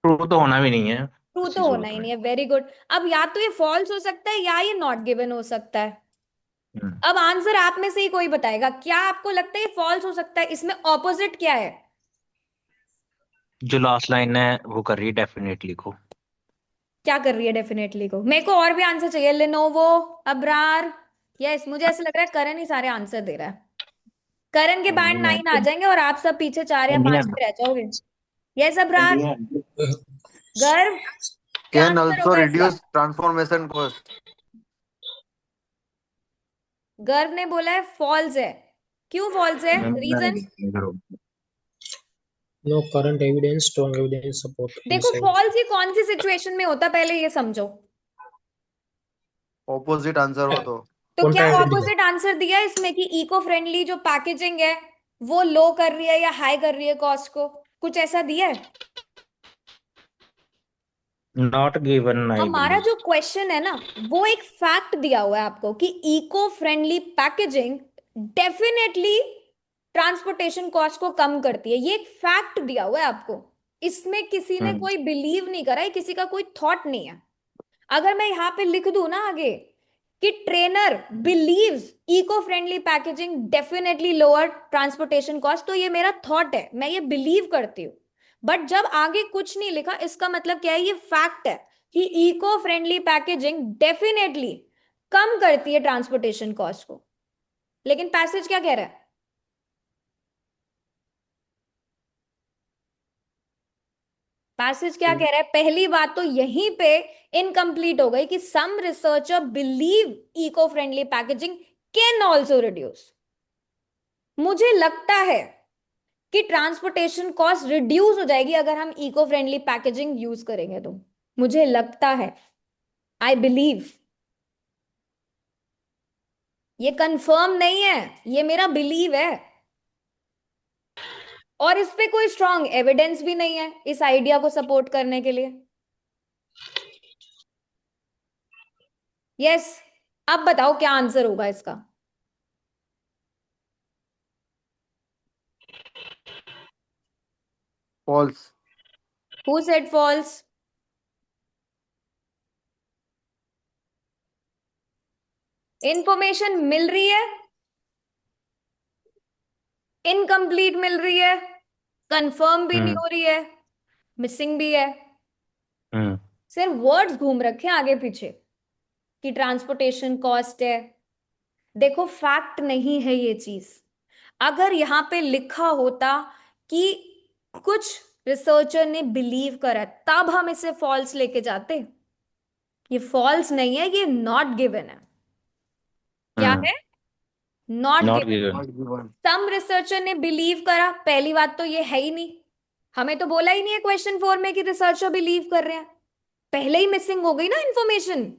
ट्रू तो होना भी नहीं है ट्रू इसी तो होना सूरत ही में। नहीं है, वेरी गुड। अब या तो ये फॉल्स हो सकता है या ये नॉट गिवन हो सकता है। हम्म अब आंसर आप में से ही कोई बताएगा, क्या आपको लगता है ये फॉल्स हो सकता है? इसमें ऑपोजिट क्या है? जो लास्ट लाइन है वो कर रही है डेफिनेटली को। क्या कर रही है डेफिनेटली को? मेरे को और भी आंसर चाहिए। लेनोवो, अब्रार। यस, मुझे ऐसा लग रहा है करण ही सारे आंसर दे रहा है। करण के बैंड नहीं 9 आ जाएंगे और आप सब पीछे 4 या 5 इंडियन पे रह जाओगे। यस अब्रार। इंडियन। गर्व, क्या कैन आंसर ऑल्सो होगा इसका? Reduce transformation cost. गर्व ने बोला है फॉल्स है। क्यों फॉल्स है, reason? No current evidence strong evidence support देखो दिस आइडिया। फॉल्स ही कौन सी सिचुएशन में होता, पहले ये समझो। ऑपोजिट आंसर हो तो। तो क्या कॉन्ट्राडिक्ट। ऑपोजिट आंसर दिया है इसमें कि इको फ्रेंडली जो पैकेजिंग है वो लो कर रही है या हाई कर रही है कॉस्ट को? कुछ ऐसा दिया है? नॉट गिवन आई हमारा बिलीव। जो क्वेश्चन है ना, वो एक फैक्ट दिया हुआ है आपको कि eco friendly packaging definitely transportation cost को कम करती है। ये एक फैक्ट दिया हुआ है आपको। इसमें किसी ने हम्म कोई बिलीव नहीं करा है, किसी का कोई थॉट नहीं है। अगर मैं यहां पे लिख दूं ना आगे कि trainer believes eco friendly packaging definitely lower transportation cost, तो ये मेरा थॉट है, मैं ये बिलीव करती हूँ। बट जब आगे कुछ नहीं लिखा, इसका मतलब क्या है? ये फैक्ट है कि इको फ्रेंडली पैकेजिंग डेफिनेटली कम करती है ट्रांसपोर्टेशन कॉस्ट को। लेकिन पैसेज क्या कह रहा है? पैसेज क्या कह रहा है? पहली बात तो यहीं पे इनकम्प्लीट हो गई कि some researcher believe eco friendly packaging can also reduce. मुझे लगता है कि ट्रांसपोर्टेशन कॉस्ट रिड्यूस हो जाएगी अगर हम इको फ्रेंडली पैकेजिंग यूज करेंगे तो। मुझे लगता है, आई बिलीव। ये कंफर्म नहीं है, ये मेरा बिलीव है। और इस पे कोई स्ट्रांग एविडेंस भी नहीं है इस आइडिया को सपोर्ट करने के लिए। यस, अब बताओ क्या आंसर होगा इसका? False. Who said false? Information मिल रही है, इनकम्प्लीट मिल रही है, कंफर्म भी नहीं हम्म हो रही है, मिसिंग भी है। हम्म सिर्फ वर्ड्स घूम रखे हैं आगे पीछे कि ट्रांसपोर्टेशन कॉस्ट है। देखो फैक्ट नहीं है ये चीज। अगर यहाँ पे लिखा होता कि कुछ रिसर्चर ने बिलीव करा, तब हम इसे फॉल्स लेके जाते। ये फॉल्स नहीं है, ये नॉट गिवन है। क्या है? Not not given. Given. Not given. Some researcher ने बिलीव करा, पहली बात तो ये है ही नहीं, हमें तो बोला ही नहीं है क्वेश्चन 4 में कि रिसर्चर बिलीव कर रहे हैं, पहले ही मिसिंग हो गई ना इन्फॉर्मेशन।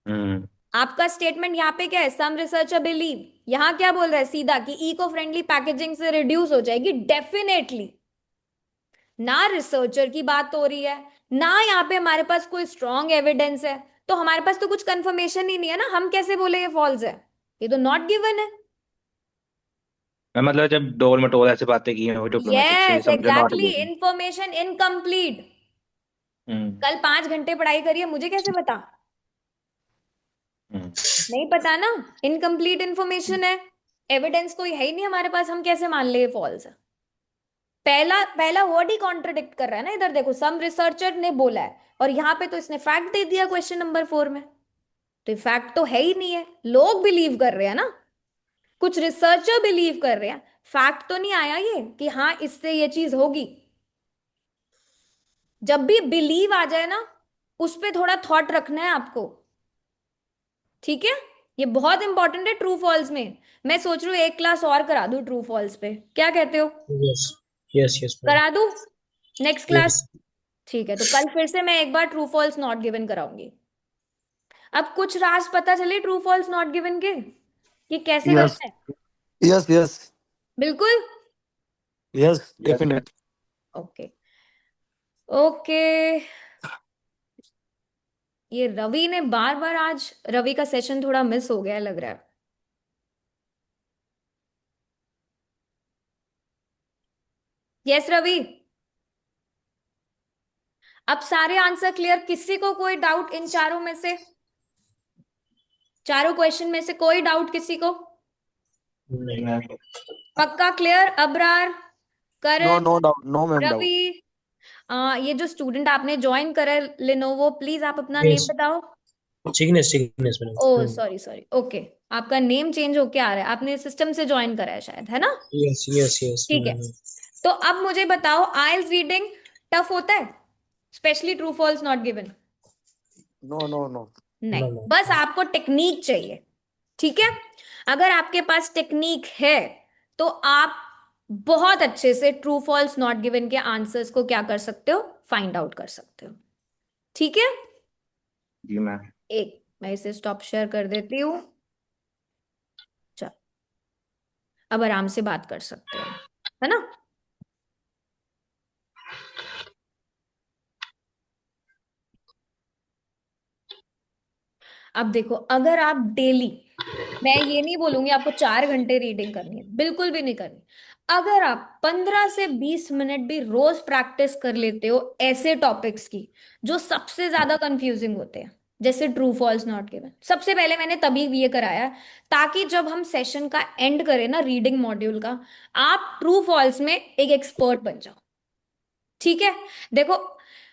हम्म। आपका स्टेटमेंट यहाँ पे क्या है? सम रिसर्चर बिलीव, यहाँ क्या बोल रहा है सीधा कि इको फ्रेंडली पैकेजिंग से रिड्यूस हो जाएगी, डेफिनेटली। ना रिसर्चर की बात हो रही है, ना यहाँ पे हमारे पास कोई स्ट्रॉन्ग एविडेंस है, तो हमारे पास तो कुछ कंफर्मेशन ही नहीं है ना, हम कैसे बोले ये फॉल्स है? ये तो नॉट गिवन है। मतलब जब डोल मटोल ऐसे बातें की हैं वो डिप्लोमेटिक से ही यस समझो not exactly, given. Information incomplete. Hmm. कल 5 घंटे पढ़ाई करिए, मुझे कैसे पता? हम्म। नहीं पता ना, इनकम्प्लीट इंफॉर्मेशन है, एविडेंस कोई है ही नहीं हमारे पास, हम कैसे मान ले फॉल्स है? पहला पहला वर्ड ही कॉन्ट्रडिक्ट कर रहा है ना, इधर देखो सम रिसर्चर ने बोला है, और यहाँ पे तो इसने फैक्ट दे दिया क्वेश्चन नंबर 4 में, तो फैक्ट तो है ही नहीं है, लोग बिलीव कर रहे हैं ना, कुछ रिसर्चर बिलीव कर रहे हैं, फैक्ट तो नहीं आया ये कि हाँ इससे ये चीज होगी। जब भी बिलीव आ जाए ना, उस पे थोड़ा थॉट रखना है आपको, ठीक है? ये बहुत इंपॉर्टेंट है ट्रू फॉल्स में। मैं सोच रही हूँ एक क्लास और करा दूं ट्रू फॉल्स पे, क्या कहते हो? Yes yes yes ma'am. करा दूं नेक्स्ट क्लास? यस ठीक है, तो कल फिर से मैं एक बार ट्रू फॉल्स नॉट गिवन कराऊंगी। अब कुछ राज पता चले ट्रू फॉल्स नॉट गिवन के, कि कैसे यस करना है? यस यस बिल्कुल। Yes definite. Okay okay. ये रवि ने बार बार, आज रवि का सेशन थोड़ा मिस हो गया लग रहा है। यस रवि, अब सारे आंसर क्लियर? किसी को कोई डाउट इन चारों में से? चारों क्वेश्चन में से कोई डाउट किसी को? नहीं। पक्का clear? Abrar, no Karan, no doubt, no ma'am doubt. Ravi, ये जो स्टूडेंट आपने ज्वाइन करा है लेनोवो, प्लीज आप अपना नेम यस बताओ। चिकनेस चिकनेस ओ मैडम। सॉरी सॉरी, ओके, आपका नेम चेंज होके आ रहा है, आपने सिस्टम से ज्वाइन करा है शायद, है ना? यस यस यस ठीक है, तो अब मुझे बताओ, आइल्स रीडिंग टफ होता है, specially true false not given? No no no. नहीं, नो नो। बस आपको टेक्निक चाहिए, ठीक है? अगर आपके पास टेक्निक है तो आप बहुत अच्छे से ट्रू फॉल्स नॉट गिवन के आंसर्स को क्या कर सकते हो? फाइंड आउट कर सकते हो, ठीक है? जी मैम। एक, मैं इसे स्टॉप शेयर कर देती हूँ। चल, अब आराम से बात कर सकते हो, है ना? अब देखो, अगर आप डेली, मैं ये नहीं बोलूंगी आपको 4 घंटे रीडिंग करनी है, बिल्कुल भी नहीं करनी, अगर आप 15 से 20 मिनट भी रोज प्रैक्टिस कर लेते हो ऐसे टॉपिक्स की जो सबसे ज्यादा कंफ्यूजिंग होते हैं, जैसे ट्रू फॉल्स नॉट गिवन, सबसे पहले मैंने तभी ये कराया ताकि जब हम सेशन का एंड करें ना रीडिंग मॉड्यूल का, आप ट्रू फॉल्स में एक एक्सपर्ट बन जाओ, ठीक है? देखो,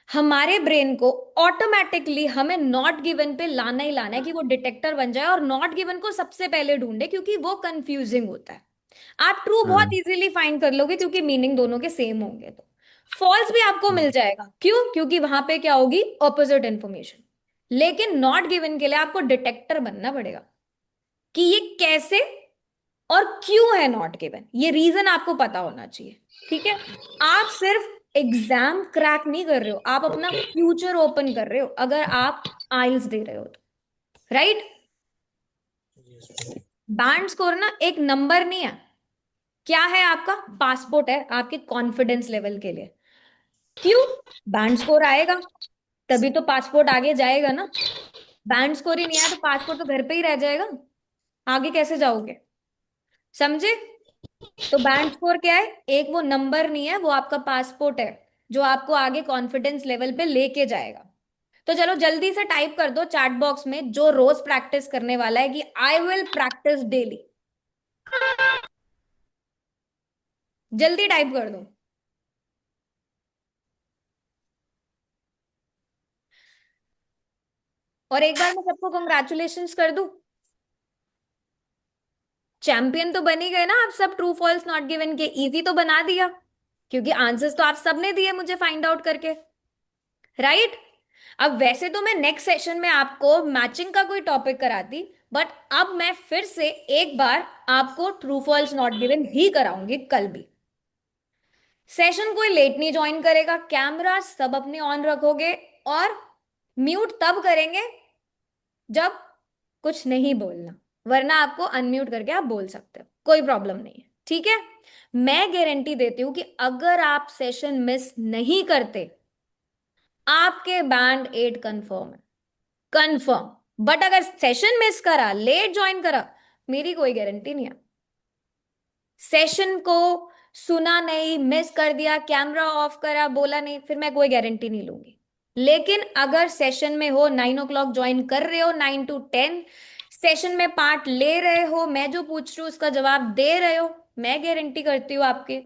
हमारे ब्रेन को ऑटोमेटिकली हमें नॉट गिवन पे लाना ही लाना है कि वो डिटेक्टर बन जाए और नॉट गिवन को सबसे पहले ढूंढे, क्योंकि वो कंफ्यूजिंग होता है। आप ट्रू बहुत इजीली फाइंड कर लोगे क्योंकि मीनिंग दोनों के सेम होंगे, तो फॉल्स भी आपको मिल जाएगा, क्यों? क्योंकि वहां पे क्या होगी? Opposite information. लेकिन नॉट गिवन के लिए आपको डिटेक्टर बनना पड़ेगा कि ये कैसे और क्यों है नॉट गिवन, ये रीजन आपको पता होना चाहिए, ठीक है? आप सिर्फ एग्जाम क्रैक नहीं कर रहे हो, आप अपना फ्यूचर ओपन कर रहे हो अगर आप आइल्स दे रहे हो तो, राइट? बैंड स्कोर ना एक नंबर नहीं है, क्या है? आपका पासपोर्ट है आपके कॉन्फिडेंस लेवल के लिए। क्यों? बैंड स्कोर आएगा तभी तो पासपोर्ट आगे जाएगा ना, बैंड स्कोर ही नहीं आया तो पासपोर्ट तो घर पे ही रह जाएगा, आगे कैसे जाओगे? समझे? तो बैंड स्कोर क्या है? एक वो नंबर नहीं है, वो आपका पासपोर्ट है जो आपको आगे कॉन्फिडेंस लेवल पे लेके जाएगा। तो चलो जल्दी से टाइप कर दो चैट बॉक्स में जो रोज प्रैक्टिस करने वाला है कि आई विल प्रैक्टिस डेली, जल्दी टाइप कर दो। और एक बार मैं सबको कंग्रेचुलेशंस कर दूं, चैंपियन तो बन ही गए ना आप सब ट्रू फॉल्स नॉट गिवन के, इजी तो बना दिया क्योंकि आंसर्स तो आप सबने दिए मुझे फाइंड आउट करके, राइट? अब वैसे तो मैं नेक्स्ट सेशन में आपको मैचिंग का कोई टॉपिक कराती, बट अब मैं फिर से एक बार आपको ट्रू फॉल्स नॉट गिवन ही कराऊंगी कल भी। सेशन कोई लेट नहीं ज्वाइन करेगा, कैमरा सब अपने ऑन रखोगे और म्यूट तब करेंगे जब कुछ नहीं बोलना, वरना आपको अनम्यूट करके आप बोल सकते हो, कोई प्रॉब्लम नहीं है, ठीक है। मैं गारंटी देती हूं कि अगर आप सेशन मिस नहीं करते आपके बैंड 8 कंफर्म है, कंफर्म। बट अगर सेशन मिस करा, लेट ज्वाइन करा, मेरी कोई गारंटी नहीं है। सेशन को सुना नहीं, मिस कर दिया, कैमरा ऑफ करा, बोला नहीं, फिर मैं कोई गारंटी नहीं लूंगी। लेकिन अगर सेशन में हो, 9 o'clock ज्वाइन कर रहे हो, 9 to 10 सेशन में पार्ट ले रहे हो, मैं जो पूछ रही हूँ उसका जवाब दे रहे हो, मैं गारंटी करती हूँ आपके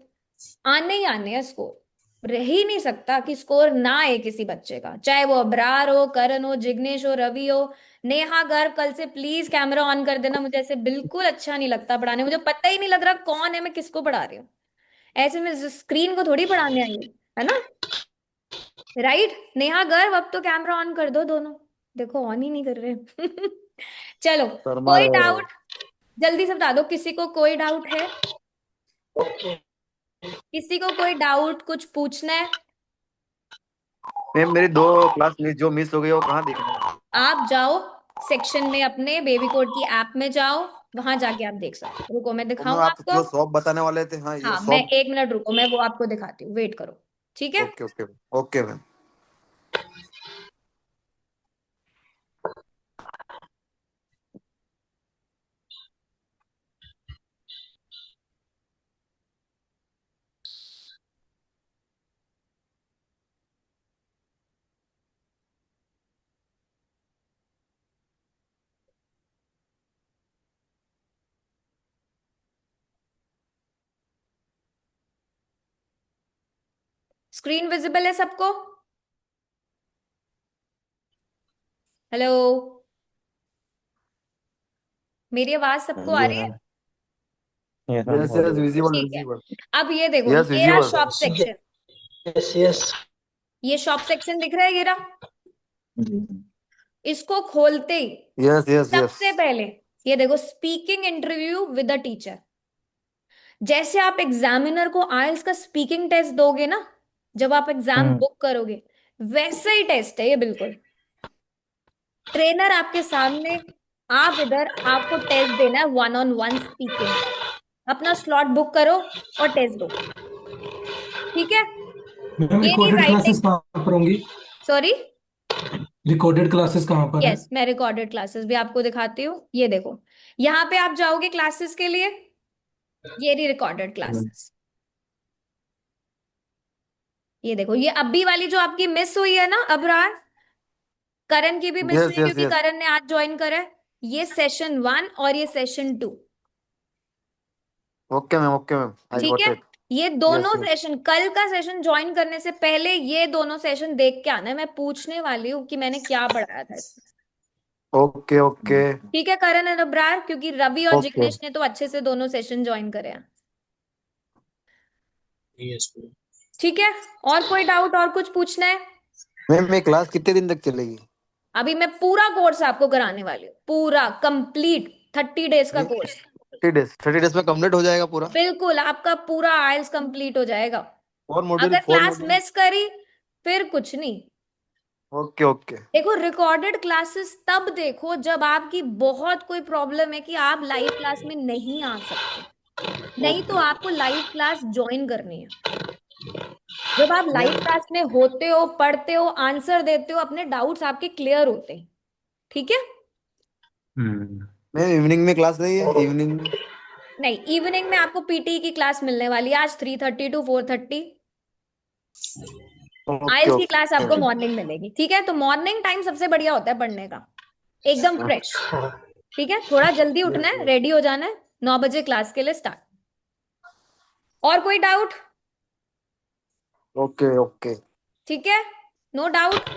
आने ही आने हैं स्कोर। रह ही नहीं सकता कि स्कोर ना आए किसी बच्चे का, चाहे वो अब्रार हो, करण हो, जिग्नेश हो, रवि हो। नेहा गर्ग, कल से प्लीज कैमरा ऑन कर देना, मुझे ऐसे बिल्कुल अच्छा नहीं लगता पढ़ाने, मुझे पता ही नहीं लग रहा कौन है, मैं किसको पढ़ा रही हूँ। ऐसे में स्क्रीन को थोड़ी पढ़ाने आई हूँ, है ना, राइट। नेहा गर्ग, अब तो कैमरा ऑन कर दो दोनों, देखो ऑन ही नहीं कर रहे। चलो, शर्मा कोई रहे हो। डाउट, जल्दी से बता दो, किसी को कोई डाउट है? ओके। किसी को कोई डाउट, कुछ पूछना है? मैम मेरी 2 क्लास जो मिस हो गई वो कहाँ दिखना है? आप जाओ सेक्शन में, अपने बेबी कोड की ऐप में जाओ, वहां जाके आप देख सकते हो। रुको मैं तो मैम दिखाऊं आप आपको। जो शॉप बताने वाले थे, हाँ ये हाँ, मैं शॉप। 1 मिनट रुको, मैं वो आपको दिखाती हूँ, वेट करो, ठीक है। Okay okay okay ma'am. Screen visible है सबको? हेलो, मेरी आवाज सबको आ जी रही है? Ma'am. Yes ma'am, yes yes audio. Visible ठीक है। विजिबल। अब ये देखो, यस ये रहा visible. Shop section, yes yes. ये शॉप सेक्शन दिख रहा है, ये रहा। इसको खोलते ही यस यस यस। सबसे पहले ये देखो, speaking interview with the teacher. जैसे आप एग्जामिनर को आइल्स का स्पीकिंग टेस्ट दोगे ना, जब आप एग्जाम बुक करोगे, वैसा ही टेस्ट है ये बिल्कुल। ट्रेनर आपके सामने, आप इधर, आपको टेस्ट देना है 1-on-1 स्पीकिंग का। अपना स्लॉट बुक करो और टेस्ट दो, ठीक है। मैम ये नहीं रिकॉर्डेड राइटिंग, क्लासेस कहाँ पर होंगी? सॉरी, रिकॉर्डेड क्लासेस कहाँ पर है? यस, मैं रिकॉर्डेड क्लासेस भी आपको दिखाती हूँ। ये देखो, यहाँ पे आप जाओगे क्लासेस के लिए, ये रही रिकॉर्डेड क्लासेस। ये देखो, ये अभी वाली जो आपकी मिस हुई है ना अबरार, करण की भी मिस हुई यस है यस क्योंकि यस। करण ने आज ज्वाइन करा है। ये सेशन 1 और ये सेशन 2, ओके मैम आई ठीक गॉट है। इट। ये दोनों यस यस। सेशन, कल का सेशन ज्वाइन करने से पहले ये दोनों सेशन देख के आना है, मैं पूछने वाली हूँ कि मैंने क्या पढ़ाया था इसमें, ओके ओके ठीक है करण और अबरार, क्योंकि रवि और ओके। जिग्नेश ने तो अच्छे से दोनों सेशन ज्वाइन करे हैं, यस। ठीक है। और कोई डाउट, और कुछ पूछना है? मैम ये क्लास कितने दिन तक चलेगी? अभी मैं पूरा कोर्स आपको कराने वाली हूँ, पूरा कंप्लीट 30 days का कोर्स। 30 डेज में कंप्लीट हो जाएगा पूरा? बिल्कुल, आपका पूरा आइल्स कंप्लीट हो जाएगा। अगर फोर क्लास मॉड्यूल। मिस करी, फिर कुछ नहीं। Okay okay. देखो, रिकॉर्डेड क्लासेस तब देखो जब आपकी बहुत कोई प्रॉब्लम है कि आप लाइव क्लास में नहीं आ सकते, नहीं तो ओके आपको लाइव क्लास ज्वाइन करनी है। जब आप लाइव मैम। क्लास में होते हो, पढ़ते हो, आंसर देते हो, अपने डाउट्स आपके क्लियर होते हैं, ठीक है। मैम इवनिंग में क्लास नहीं है इवनिंग में? नहीं, इवनिंग में आपको पीटी की क्लास मिलने वाली है आज 3:30 to 4:30। ओके आइल्स की क्लास ओके। आपको मॉर्निंग मिलेगी, ठीक है। तो मॉर्निंग टाइम सबसे बढ़िया होता है पढ़ने का, एकदम फ्रेश, हाँ। ठीक है। थोड़ा जल्दी उठना यस है, यस। रेडी हो जाना है, 9 बजे क्लास के लिए स्टार्ट। और कोई डाउट? Okay okay. ठीक है, नो डाउट।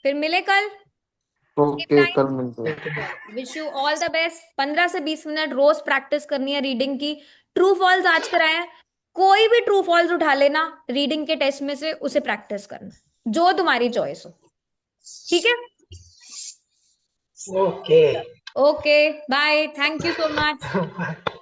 फिर मिले कल सेम ओके टाइम। कल मिलते हैं। Wish you all the best. 15 से 20 मिनट रोज प्रैक्टिस करनी है रीडिंग की। ट्रू फॉल्स आज कराए हैं, कोई भी ट्रू फॉल्स उठा लेना रीडिंग के टेस्ट में से, उसे प्रैक्टिस करना, जो तुम्हारी चॉइस हो, ठीक है। Okay. Okay bye, thank you so much.